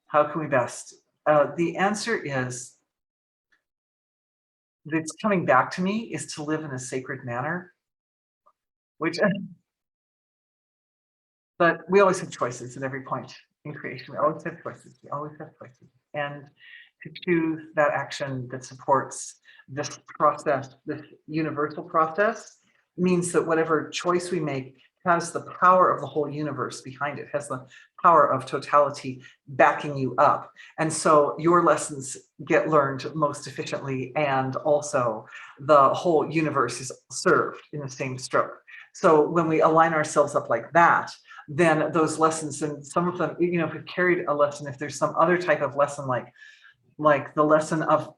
A: How can we best? The answer is, that's coming back to me, is to live in a sacred manner, which, but we always have choices at every point in creation. We always have choices. We always have choices. And to choose that action that supports this process, this universal process, means that whatever choice we make has the power of the whole universe behind it, has the power of totality backing you up. And so your lessons get learned most efficiently, and also the whole universe is served in the same stroke. So when we align ourselves up like that, then those lessons, and some of them, if we've carried a lesson, if there's some other type of lesson, like the lesson of,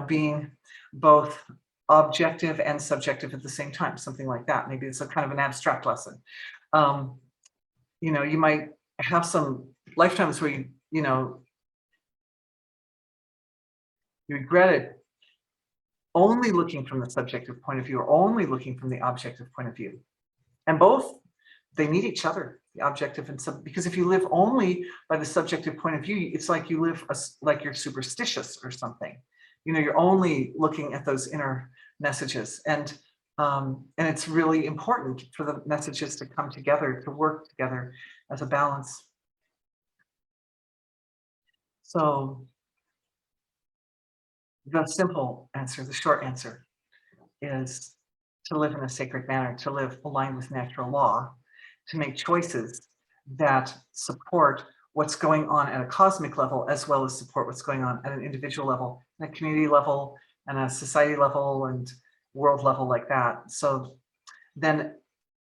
A: being both objective and subjective at the same time, something like that. Maybe it's a kind of an abstract lesson. You might have some lifetimes where you regret it only looking from the subjective point of view, or only looking from the objective point of view. And both, they need each other, the objective and because if you live only by the subjective point of view, it's like you live like you're superstitious or something. You're only looking at those inner messages, and it's really important for the messages to come together, to work together as a balance. So the simple answer, the short answer, is to live in a sacred manner, to live aligned with natural law, to make choices that support what's going on at a cosmic level, as well as support what's going on at an individual level, and a community level, and a society level, and world level, like that. So then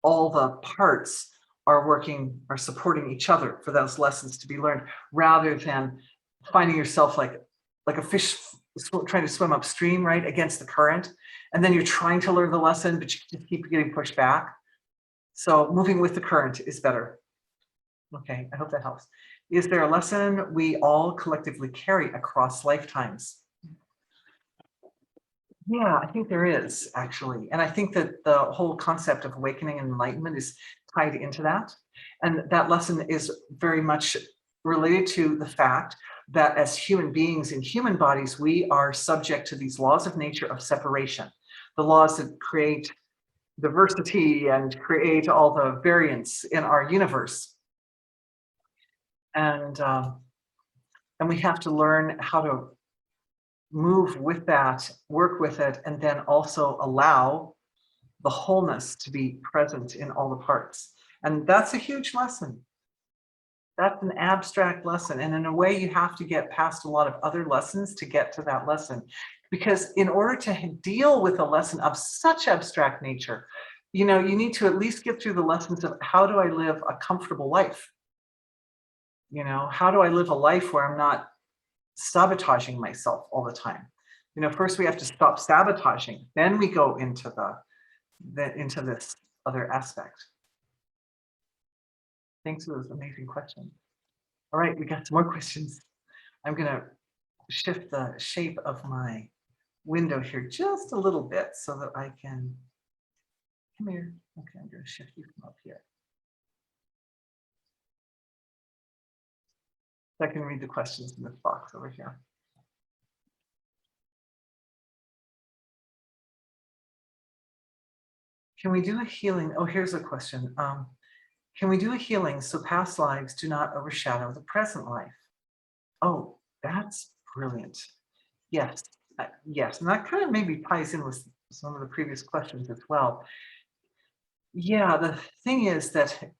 A: all the parts are supporting each other for those lessons to be learned, rather than finding yourself like a fish trying to swim upstream, right, against the current. And then you're trying to learn the lesson, but you just keep getting pushed back. So moving with the current is better. Okay, I hope that helps. Is there a lesson we all collectively carry across lifetimes? Yeah, I think there is, actually. And I think that the whole concept of awakening and enlightenment is tied into that. And that lesson is very much related to the fact that as human beings in human bodies, we are subject to these laws of nature of separation, the laws that create diversity and create all the variance in our universe. And we have to learn how to move with that, work with it, and then also allow the wholeness to be present in all the parts. And that's a huge lesson. That's an abstract lesson. And in a way, you have to get past a lot of other lessons to get to that lesson. Because in order to deal with a lesson of such abstract nature, you need to at least get through the lessons of, how do I live a comfortable life? How do I live a life where I'm not sabotaging myself all the time? First we have to stop sabotaging, then we go into into this other aspect. Thanks for those amazing questions. All right, we got some more questions. I'm gonna shift the shape of my window here just a little bit so that I can, come here. Okay, I'm gonna shift you from up here. So I can read the questions in this box over here. Can we do a healing? Oh, here's a question. Can we do a healing so past lives do not overshadow the present life? Oh, that's brilliant. Yes, yes. And that kind of maybe ties in with some of the previous questions as well. Yeah, the thing is that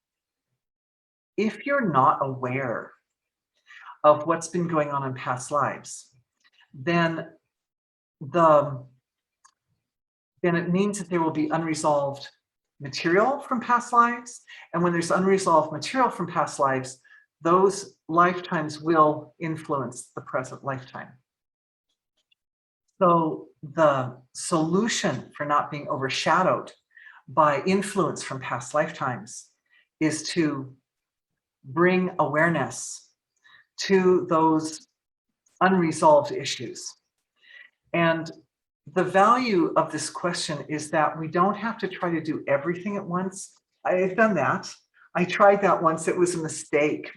A: if you're not aware of what's been going on in past lives, then the then it means that there will be unresolved material from past lives. And when there's unresolved material from past lives, those lifetimes will influence the present lifetime. So the solution for not being overshadowed by influence from past lifetimes is to bring awareness to those unresolved issues. And the value of this question is that we don't have to try to do everything at once. I've done that. I tried that once. It was a mistake.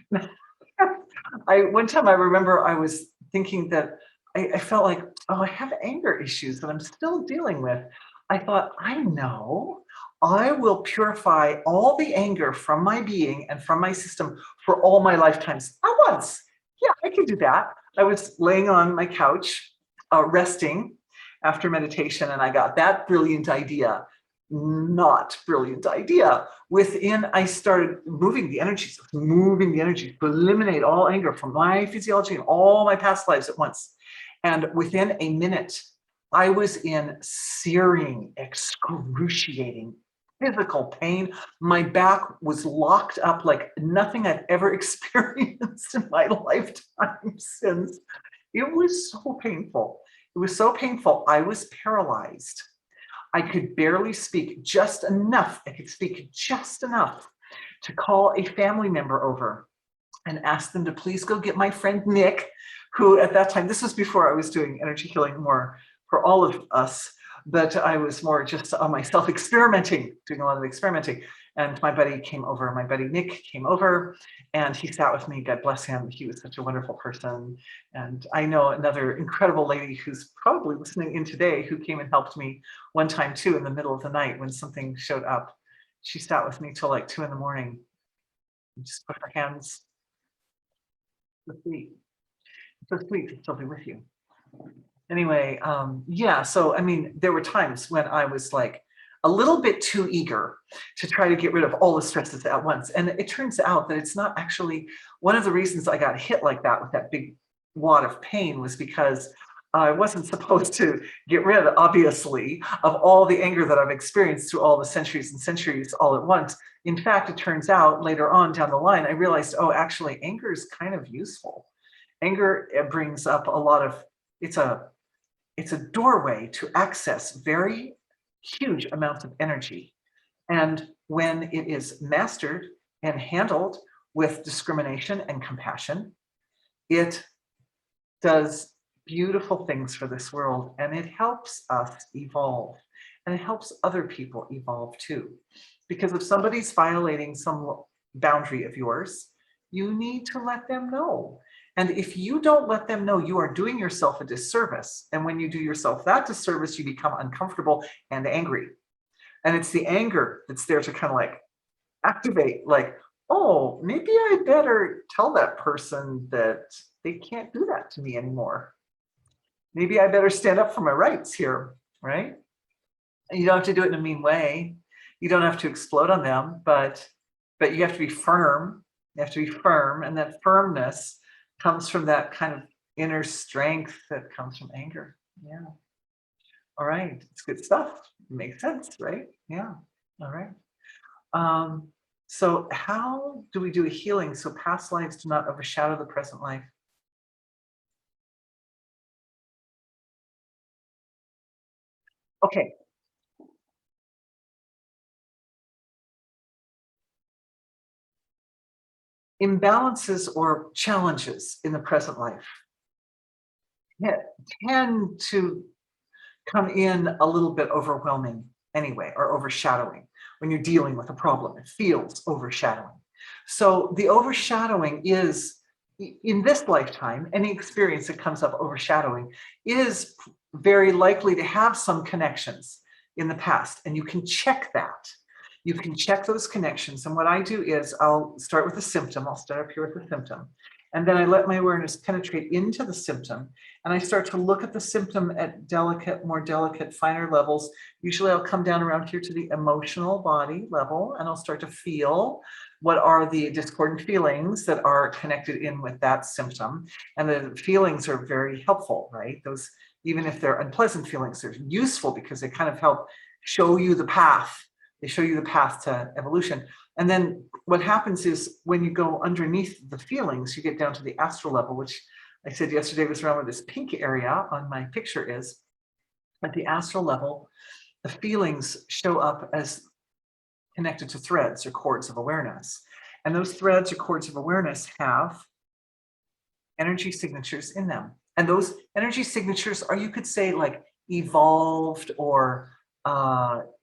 A: One time I remember I was thinking that I felt like, oh, I have anger issues that I'm still dealing with. I thought, I know, I will purify all the anger from my being and from my system for all my lifetimes at once. Yeah, I can do that. I was laying on my couch, resting after meditation, and I got that brilliant idea. Not brilliant idea. I started moving the energies to eliminate all anger from my physiology and all my past lives at once. And within a minute, I was in searing, excruciating physical pain. My back was locked up like nothing I've ever experienced in my lifetime since. It was so painful. It was so painful. I was paralyzed. I could barely speak, just enough. I could speak just enough to call a family member over and ask them to please go get my friend Nick, who at that time, this was before I was doing energy healing more for all of us, but I was more just on myself experimenting, doing a lot of experimenting. And my buddy Nick came over, and he sat with me, God bless him. He was such a wonderful person. And I know another incredible lady who's probably listening in today who came and helped me one time too in the middle of the night when something showed up. She sat with me till like 2 in the morning and just put her hands. So sweet. So sweet to still be with you. Anyway, yeah, so I mean, there were times when I was like a little bit too eager to try to get rid of all the stresses at once. And it turns out that it's not actually one of the reasons I got hit like that with that big wad of pain was because I wasn't supposed to get rid, obviously, of all the anger that I've experienced through all the centuries and centuries all at once. In fact, it turns out later on down the line, I realized, oh, actually, anger is kind of useful. Anger brings up a lot of, it's a doorway to access very huge amounts of energy. And when it is mastered and handled with discrimination and compassion, it does beautiful things for this world, and it helps us evolve, and it helps other people evolve too. Because if somebody's violating some boundary of yours, you need to let them know. And if you don't let them know, you are doing yourself a disservice. And when you do yourself that disservice, you become uncomfortable and angry. And it's the anger that's there to kind of like activate, like, oh, maybe I better tell that person that they can't do that to me anymore. Maybe I better stand up for my rights here, right? And you don't have to do it in a mean way. You don't have to explode on them, but you have to be firm. You have to be firm, and that firmness comes from that kind of inner strength that comes from anger. Yeah. All right. It's good stuff. It makes sense, right? Yeah. All right. So how do we do a healing so past lives do not overshadow the present life? Okay. Imbalances or challenges in the present life tend to come in a little bit overwhelming anyway, or overshadowing. When you're dealing with a problem, it feels overshadowing. So the overshadowing is, in this lifetime, any experience that comes up overshadowing is very likely to have some connections in the past, and you can check that. You can check those connections. And what I do is I'll start with a symptom. I'll start up here with a symptom. And then I let my awareness penetrate into the symptom. And I start to look at the symptom at more delicate, finer levels. Usually I'll come down around here to the emotional body level, and I'll start to feel what are the discordant feelings that are connected in with that symptom. And the feelings are very helpful, right? Those even if they're unpleasant feelings, they're useful because they kind of help show you the path. They show you the path to evolution. And then what happens is when you go underneath the feelings, you get down to the astral level, which I said yesterday was around where this pink area on my picture is. At the astral level, the feelings show up as connected to threads or cords of awareness. And those threads or cords of awareness have energy signatures in them. And those energy signatures are, you could say, like evolved or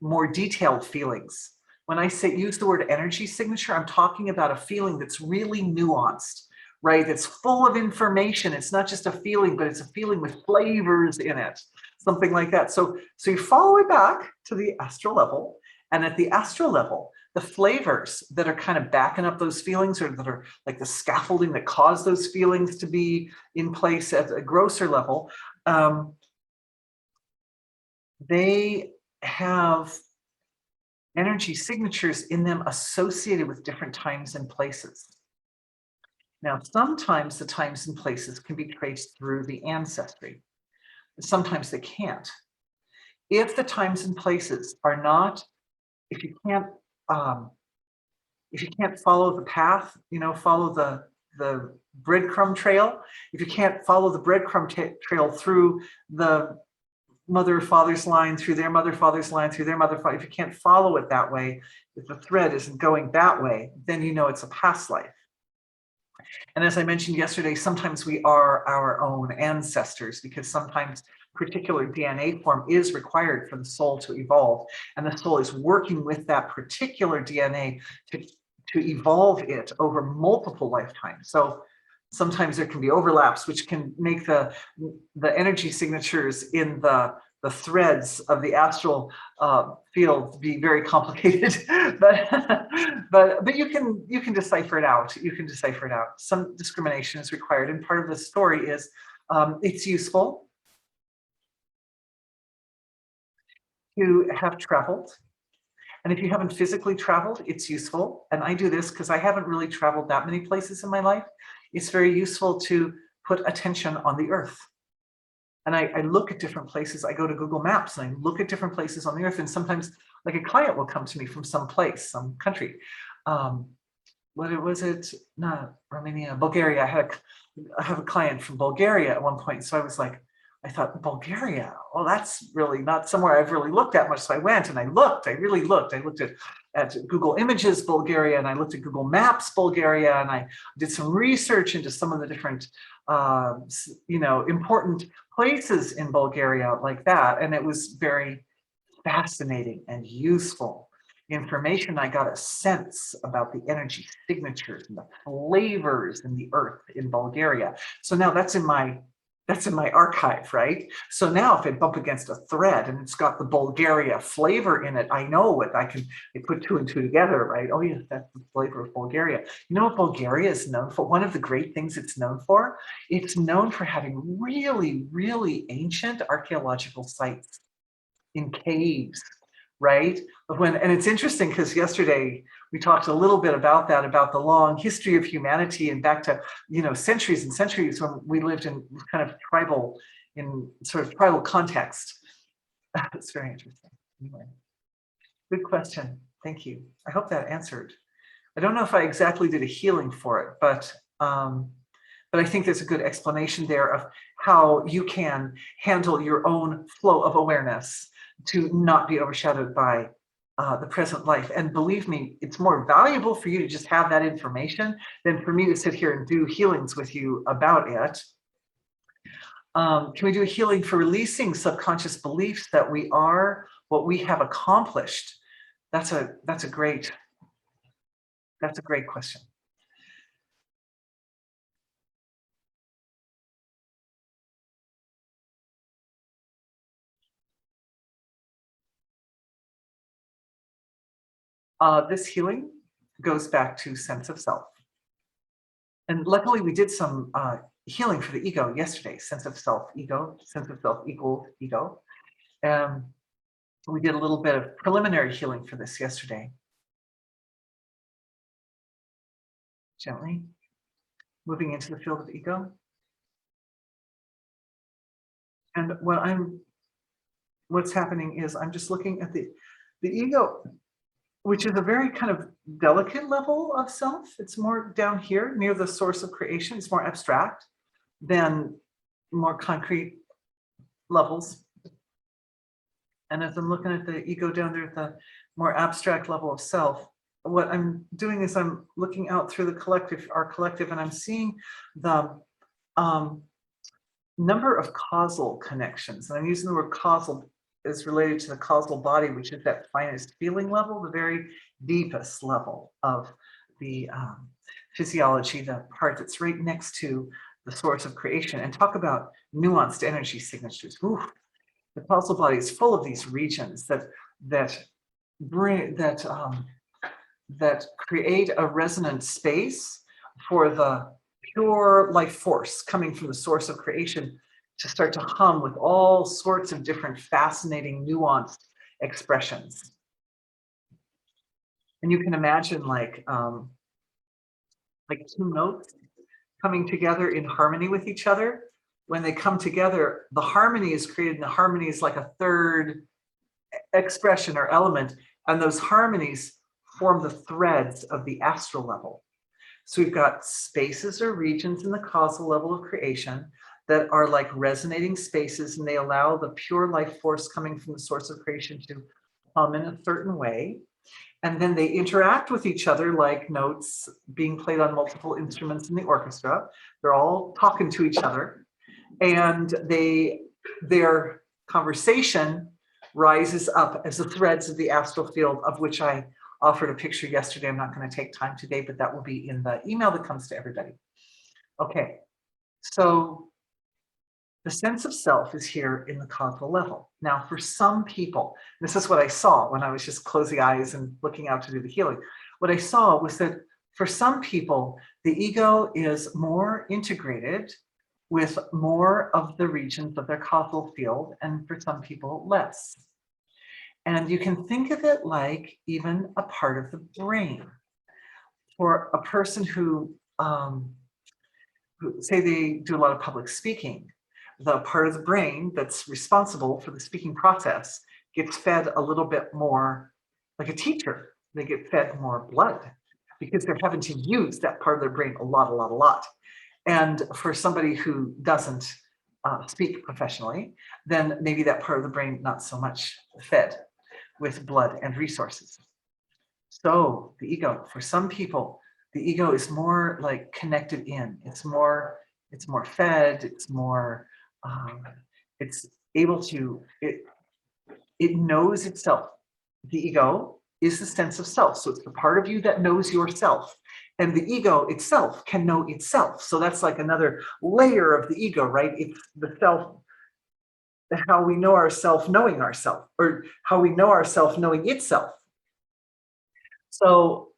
A: more detailed feelings. When I say use the word energy signature, I'm talking about a feeling that's really nuanced, right? It's full of information. It's not just a feeling, but it's a feeling with flavors in it, something like that. So you follow it back to the astral level, and at the astral level, the flavors that are kind of backing up those feelings, or that are like the scaffolding that cause those feelings to be in place at a grosser level, they have energy signatures in them associated with different times and places. Now, sometimes the times and places can be traced through the ancestry. Sometimes they can't. If the times and places are not, if you can't follow the path, follow the breadcrumb trail, if you can't follow the breadcrumb trail through the mother father's line, through their mother father's line, through their mother father, if you can't follow it that way, if the thread isn't going that way, then it's a past life. And as I mentioned yesterday, sometimes we are our own ancestors, because sometimes particular DNA form is required for the soul to evolve, and the soul is working with that particular DNA to evolve it over multiple lifetimes. So sometimes there can be overlaps, which can make the energy signatures in the threads of the astral field be very complicated, but you can decipher it out. You can decipher it out. Some discrimination is required, and part of the story is it's useful to have traveled. And if you haven't physically traveled, it's useful. And I do this because I haven't really traveled that many places in my life. It's very useful to put attention on the earth. And I look at different places. I go to Google Maps and I look at different places on the earth. And sometimes, like, a client will come to me from some place, some country. What was it? Not Romania, Bulgaria. I have a client from Bulgaria at one point. So I thought, Bulgaria, well, that's really not somewhere I've really looked at much. So I went and I really looked. I looked at Google Images Bulgaria, and I looked at Google Maps Bulgaria, and I did some research into some of the different, important places in Bulgaria like that. And it was very fascinating and useful information. I got a sense about the energy signatures and the flavors in the earth in Bulgaria. So now that's in my archive, right? So now if I bump against a thread and it's got the Bulgaria flavor in it, I know it. I put two and two together, right? Oh yeah, that's the flavor of Bulgaria. You know what Bulgaria is known for? One of the great things it's known for? It's known for having really, really ancient archaeological sites in caves, right? And it's interesting because yesterday we talked a little bit about that, about the long history of humanity and back to, centuries and centuries when we lived in kind of tribal context. It's very interesting. Anyway, good question. Thank you. I hope that answered. I don't know if I exactly did a healing for it, but I think there's a good explanation there of how you can handle your own flow of awareness to not be overshadowed by the present life. And believe me, it's more valuable for you to just have that information than for me to sit here and do healings with you about it. Can we do a healing for releasing subconscious beliefs that we are what we have accomplished? That's a great question. This healing goes back to sense of self. And luckily we did some healing for the ego yesterday. Sense of self, ego, sense of self equals ego. We did a little bit of preliminary healing for this yesterday. Gently, moving into the field of ego. And what's happening is I'm just looking at the ego, which is a very kind of delicate level of self. It's more down here near the source of creation. It's more abstract than more concrete levels. And as I'm looking at the ego down there at the more abstract level of self, what I'm doing is I'm looking out through the collective, our collective, and I'm seeing the number of causal connections. And I'm using the word causal is related to the causal body, which is that finest feeling level, the very deepest level of the physiology, the part that's right next to the source of creation. And talk about nuanced energy signatures. Ooh, the causal body is full of these regions that create a resonant space for the pure life force coming from the source of creation to start to hum with all sorts of different fascinating, nuanced expressions. And you can imagine like two notes coming together in harmony with each other. When they come together, the harmony is created, and the harmony is like a third expression or element, and those harmonies form the threads of the astral level. So we've got spaces or regions in the causal level of creation that are like resonating spaces, and they allow the pure life force coming from the source of creation to hum in a certain way. And then they interact with each other like notes being played on multiple instruments in the orchestra. They're all talking to each other, and their conversation rises up as the threads of the astral field, of which I offered a picture yesterday. I'm not going to take time today, but that will be in the email that comes to everybody. Okay, so the sense of self is here in the causal level. Now, for some people, this is what I saw when I was just closing eyes and looking out to do the healing. What I saw was that for some people, the ego is more integrated with more of the regions of their causal field, and for some people, less. And you can think of it like even a part of the brain. For a person who say they do a lot of public speaking, the part of the brain that's responsible for the speaking process gets fed a little bit more like a teacher. They get fed more blood because they're having to use that part of their brain a lot. And for somebody who doesn't speak professionally, then maybe that part of the brain not so much fed with blood and resources. So the ego, for some people, the ego is more like connected in. It's more fed. It's more. It's able to. It knows itself. The ego is the sense of self. So it's the part of you that knows yourself. And the ego itself can know itself. So that's like another layer of the ego, right? It's the self, how we know ourself knowing ourself, or how we know ourself knowing itself. So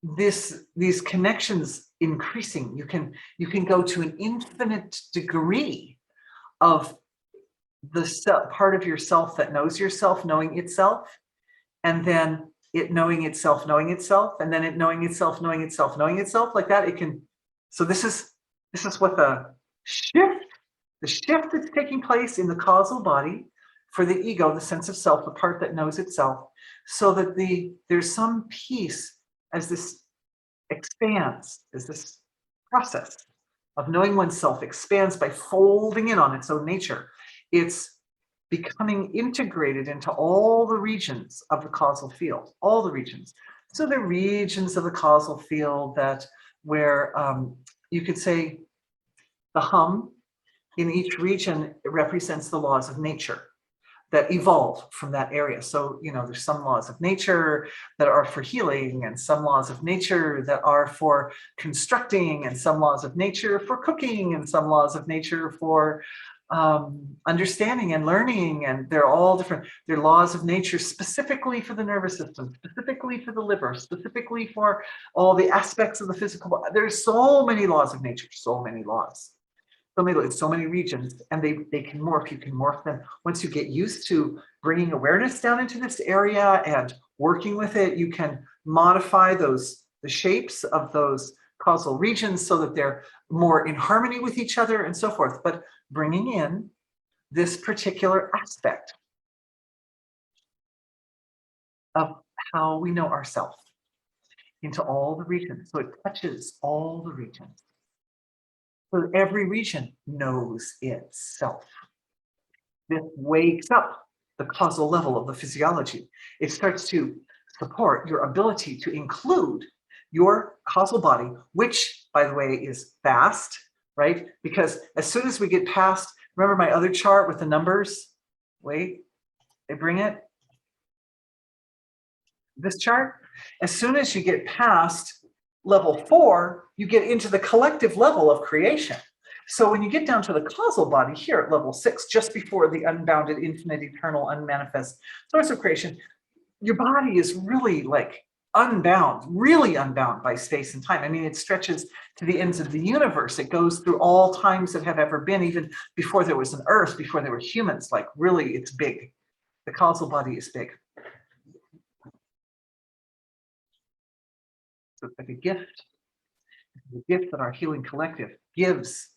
A: these connections increasing, you can go to an infinite degree of the part of yourself that knows yourself knowing itself, and then it knowing itself, and then it knowing itself, like that. It can. So this is what the shift that's taking place in the causal body for the ego, the sense of self, the part that knows itself, so that there's some peace as this expands, as this process of knowing oneself expands by folding in on its own nature. It's becoming integrated into all the regions of the causal field, all the regions. So the regions of the causal field where you could say the hum in each region represents the laws of nature that evolve from that area. So, there's some laws of nature that are for healing, and some laws of nature that are for constructing, and some laws of nature for cooking, and some laws of nature for understanding and learning. And they're all different. They're laws of nature specifically for the nervous system, specifically for the liver, specifically for all the aspects of the physical body. There's so many laws of nature, so many laws. So many regions, and they can morph. You can morph them. Once you get used to bringing awareness down into this area and working with it, you can modify the shapes of those causal regions so that they're more in harmony with each other and so forth. But bringing in this particular aspect of how we know ourselves into all the regions. So it touches all the regions. So every region knows itself. This wakes up the causal level of the physiology. It starts to support your ability to include your causal body, which, by the way, is fast, right? Because as soon as we get past, remember my other chart with the numbers? Wait, they bring it. This chart, as soon as you get past level 4, you get into the collective level of creation. So when you get down to the causal body here at level 6, just before the unbounded, infinite, eternal, unmanifest source of creation, your body is really like unbound, really unbound by space and time. I mean, it stretches to the ends of the universe. It goes through all times that have ever been, even before there was an earth, before there were humans. Like really, it's big. The causal body is big. So it's like a gift. The gift that our healing collective gives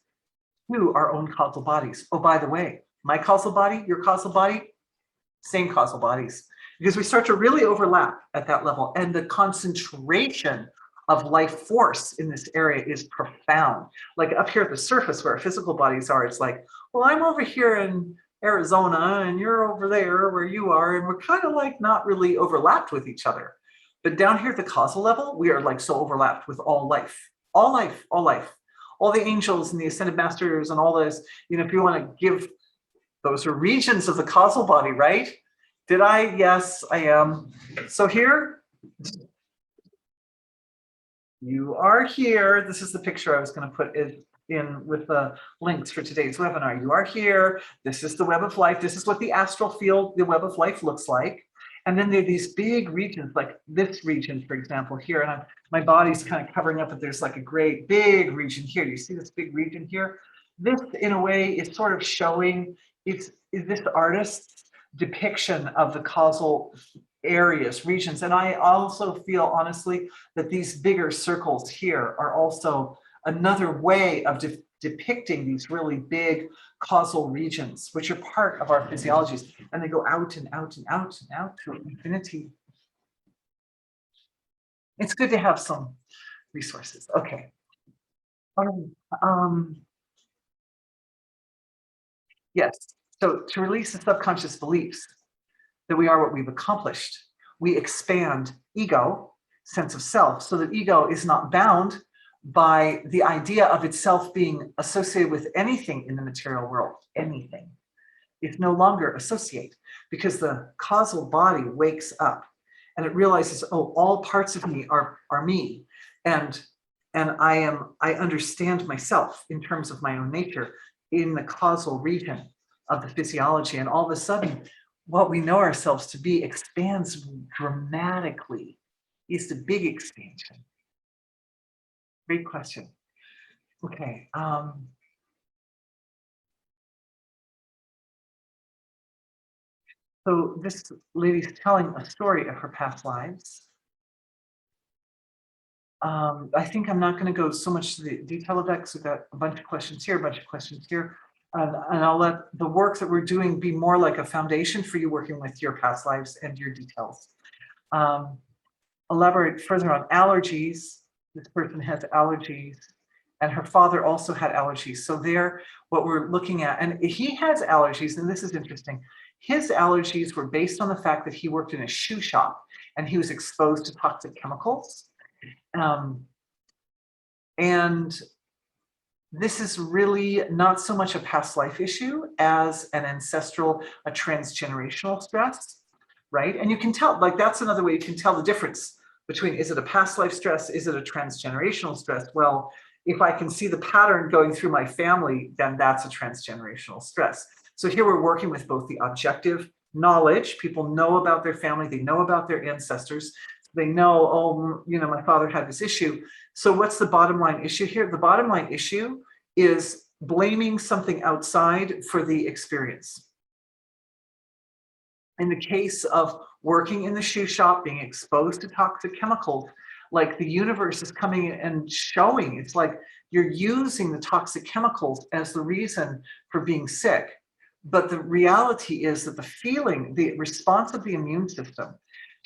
A: to our own causal bodies. Oh, by the way, my causal body, your causal body, same causal bodies, because we start to really overlap at that level. And the concentration of life force in this area is profound. Like up here at the surface where our physical bodies are, it's like, well, I'm over here in Arizona and you're over there where you are. And we're kind of like not really overlapped with each other. But down here at the causal level, we are like so overlapped with all life, all life, all life. All the angels and the ascended masters and all this, you know, if you want to give, those are regions of the causal body, right? Did I? Yes, I am. So here, you are here. This is the picture I was going to put in with the links for today's webinar. You are here. This is the web of life. This is what the astral field, the web of life looks like. And then there are these big regions, like this region, for example, here. And my body's kind of covering up, but there's like a great big region here. You see this big region here? This, in a way, is sort of showing, is this artist's depiction of the causal areas, regions. And I also feel, honestly, that these bigger circles here are also another way of depicting these really big causal regions, which are part of our physiologies, and they go out and out and out and out to infinity. It's good to have some resources. Okay. Yes. So to release the subconscious beliefs that we are what we've accomplished, we expand ego, sense of self, so that ego is not bound by the idea of itself being associated with anything in the material world, anything. It's no longer associate, because the causal body wakes up and it realizes, oh, all parts of me are me. And I understand myself in terms of my own nature in the causal region of the physiology. And all of a sudden, what we know ourselves to be expands dramatically. It's a big expansion. Great question. Okay. So this lady's telling a story of her past lives. I think I'm not going to go so much to the detail of that because we've got a bunch of questions here, a bunch of questions here. And I'll let the work that we're doing be more like a foundation for you working with your past lives and your details. Elaborate further on allergies. This person has allergies, and her father also had allergies. So there, what we're looking at, and he has allergies, and this is interesting. His allergies were based on the fact that he worked in a shoe shop and he was exposed to toxic chemicals. And this is really not so much a past life issue as an ancestral, a transgenerational stress, right? And you can tell, like that's another way you can tell the difference between, is it a past life stress? Is it a transgenerational stress? Well, if I can see the pattern going through my family, then that's a transgenerational stress. So here we're working with both the objective knowledge. People know about their family. They know about their ancestors. They know, oh, you know, my father had this issue. So what's the bottom line issue here? The bottom line issue is blaming something outside for the experience. In the case of working in the shoe shop, being exposed to toxic chemicals, like the universe is coming and showing, it's like you're using the toxic chemicals as the reason for being sick. But the reality is that the response of the immune system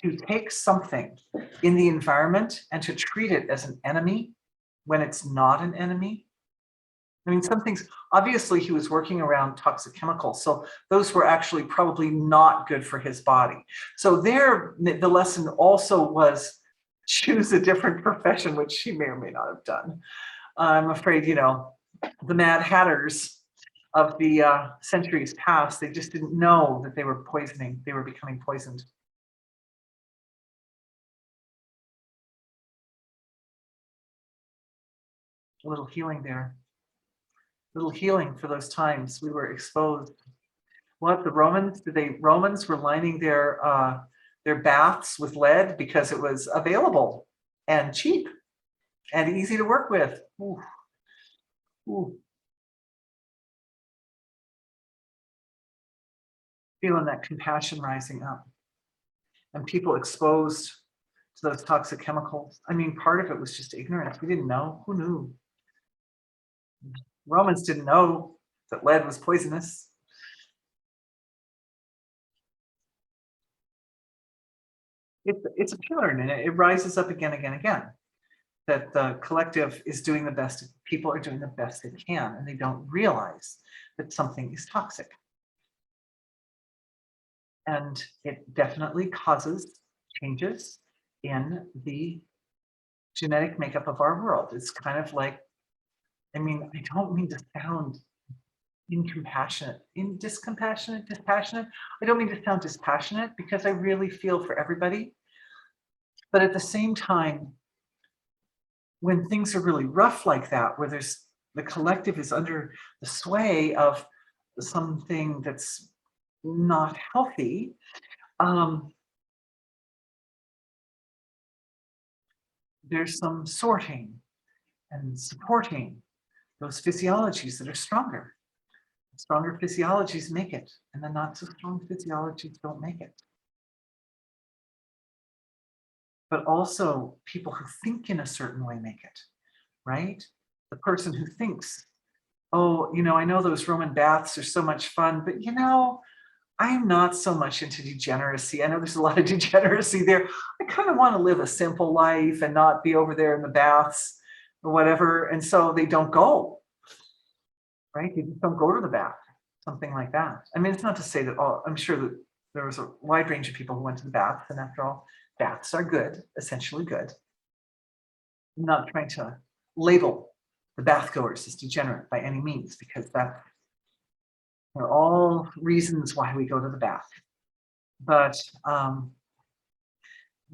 A: to take something in the environment and to treat it as an enemy when it's not an enemy. I mean, some things, obviously he was working around toxic chemicals, so those were actually probably not good for his body. So there, the lesson also was choose a different profession, which she may or may not have done. I'm afraid, the Mad Hatters of the centuries past, they just didn't know that they were becoming poisoned. A little healing there. Little healing for those times we were exposed. What the Romans were lining their baths with lead because it was available and cheap and easy to work with. Ooh. Ooh. Feeling that compassion rising up and people exposed to those toxic chemicals. I mean, part of it was just ignorance. We didn't know. Who knew? Romans didn't know that lead was poisonous. It's a pattern, and it rises up again, again. That the collective is doing the best. People are doing the best they can, and they don't realize that something is toxic. And it definitely causes changes in the genetic makeup of our world. It's kind of like, I mean, I don't mean to sound dispassionate. I don't mean to sound dispassionate because I really feel for everybody. But at the same time, when things are really rough like that, where the collective is under the sway of something that's not healthy, there's some sorting and supporting those physiologies that are stronger. Stronger physiologies make it, and the not so strong physiologies don't make it. But also people who think in a certain way make it, right? The person who thinks, oh, I know those Roman baths are so much fun, but I'm not so much into degeneracy. I know there's a lot of degeneracy there. I kind of want to live a simple life and not be over there in the baths or whatever. And so they don't go, right? They just don't go to the bath, something like that. I mean, it's not to say that I'm sure that there was a wide range of people who went to the baths, and after all, baths are good, essentially good. I'm not trying to label the bathgoers as degenerate by any means, because that are all reasons why we go to the bath. But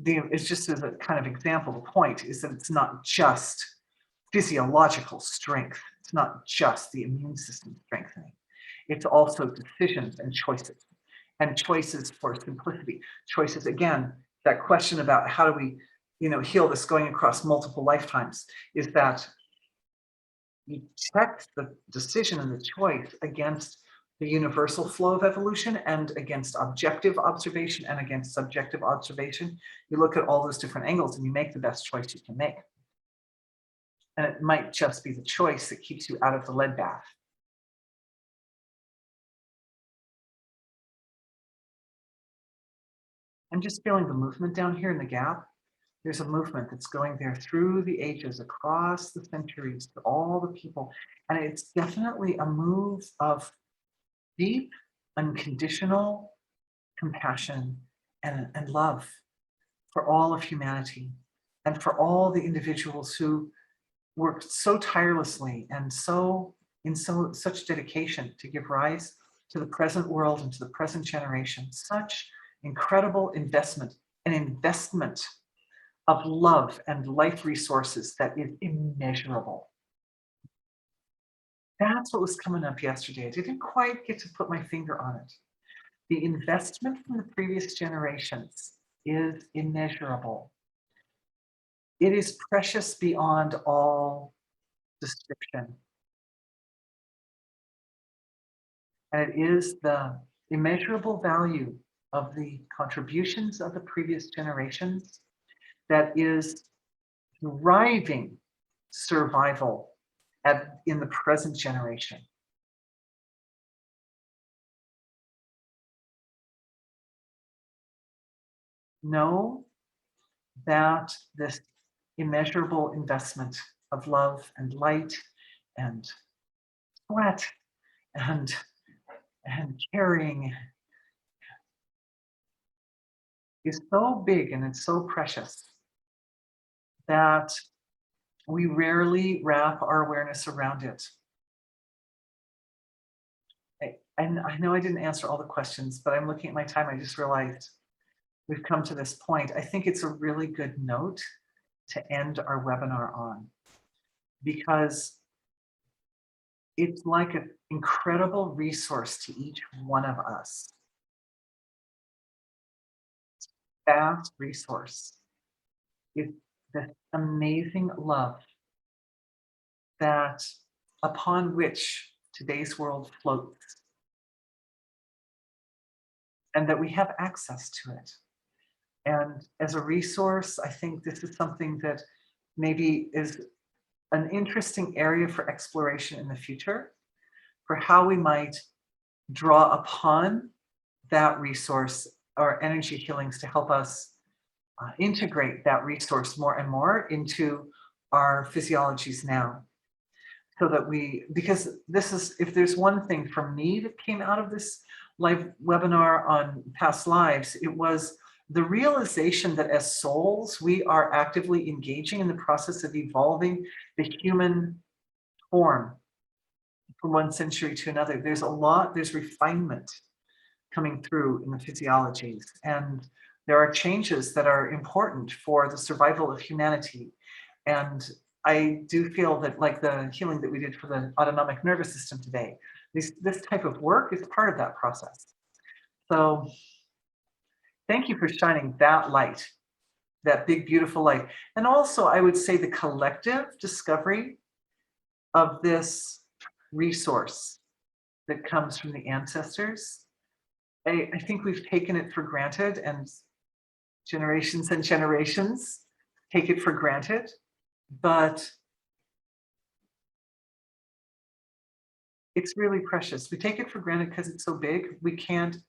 A: it's just as a kind of example, the point is that it's not just physiological strength. It's not just the immune system strengthening. It's also decisions and choices for simplicity. Choices, again, that question about how do we, heal this going across multiple lifetimes, is that you check the decision and the choice against the universal flow of evolution and against objective observation and against subjective observation. You look at all those different angles and you make the best choice you can make. And it might just be the choice that keeps you out of the lead bath. I'm just feeling the movement down here in the gap. There's a movement that's going there through the ages, across the centuries, to all the people. And it's definitely a move of deep, unconditional compassion and love for all of humanity and for all the individuals who worked so tirelessly and such dedication to give rise to the present world and to the present generation. Such incredible investment of love and life resources that is immeasurable. That's what was coming up yesterday. I didn't quite get to put my finger on it. The investment from the previous generations is immeasurable. It is precious beyond all description. And it is the immeasurable value of the contributions of the previous generations that is driving survival in the present generation. know that this immeasurable investment of love and light and sweat and caring is so big and it's so precious that we rarely wrap our awareness around it. And I know I didn't answer all the questions, but I'm looking at my time. I just realized we've come to this point. I think it's a really good note to end our webinar on, because it's like an incredible resource to each one of us. Vast resource. It's this amazing love that upon which today's world floats, and that we have access to it. And as a resource, I think this is something that maybe is an interesting area for exploration in the future, for how we might draw upon that resource or energy healings to help us integrate that resource more and more into our physiologies now. So that because this is, if there's one thing for me that came out of this live webinar on past lives, it was the realization that as souls, we are actively engaging in the process of evolving the human form from one century to another. There's refinement coming through in the physiologies, and there are changes that are important for the survival of humanity. And I do feel that, like the healing that we did for the autonomic nervous system today, this type of work is part of that process. So thank you for shining that light, that big, beautiful light. And also, I would say the collective discovery of this resource that comes from the ancestors. I think we've taken it for granted, and generations take it for granted. But it's really precious. We take it for granted because it's so big. We can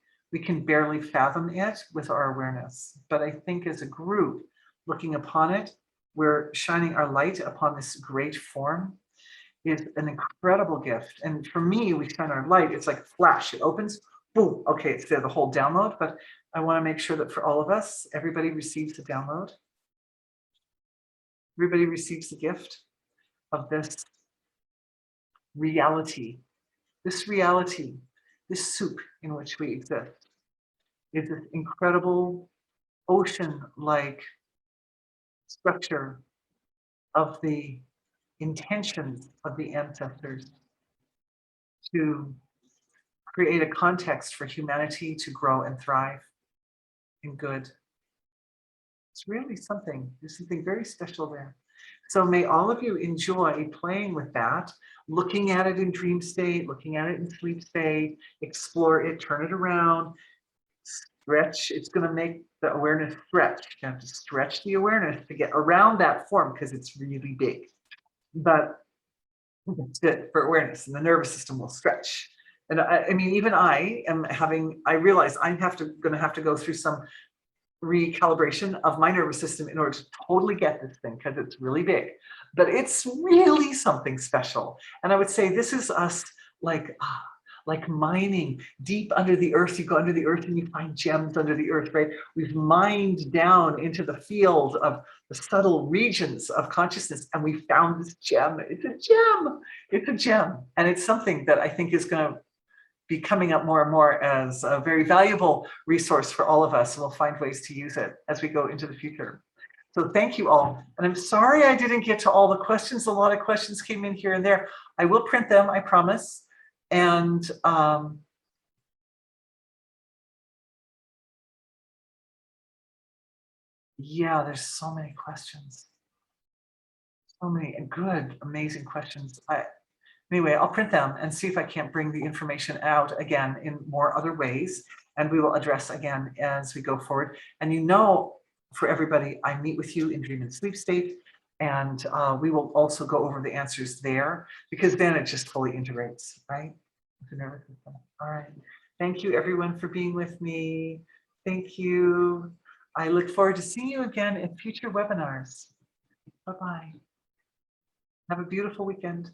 A: barely fathom it with our awareness. But I think as a group, looking upon it, we're shining our light upon this great form is an incredible gift. And for me, we shine our light, it's like a flash, it opens, boom, okay, it's there, the whole download. But I want to make sure that for all of us, everybody receives the download. Everybody receives the gift of this reality, this soup in which we exist, is this incredible ocean-like structure of the intentions of the ancestors to create a context for humanity to grow and thrive in good. It's really something, there's something very special there. So may all of you enjoy playing with that, looking at it in dream state, looking at it in sleep state, explore it, turn it around, stretch. It's going to make the awareness stretch. You have to stretch the awareness to get around that form because it's really big. But it's good for awareness, and the nervous system will stretch. And I mean, even I realize I'm going to have to go through some recalibration of my nervous system in order to totally get this thing, because it's really big, but it's really something special. And I would say this is us like mining deep under the earth. You go under the earth and you find gems under the earth, right? We've mined down into the field of the subtle regions of consciousness, and we found this gem. It's a gem. And it's something that I think is going to be coming up more and more as a very valuable resource for all of us. And we'll find ways to use it as we go into the future. So thank you all. And I'm sorry I didn't get to all the questions. A lot of questions came in here and there. I will print them, I promise. And yeah, there's so many questions. So many good, amazing questions. Anyway, I'll print them and see if I can't bring the information out again in more other ways, and we will address again as we go forward. And for everybody, I meet with you in dream and sleep state, and we will also go over the answers there, because then it just fully integrates, right? With the nervous system. All right. Thank you everyone for being with me. Thank you. I look forward to seeing you again in future webinars. Bye-bye. Have a beautiful weekend.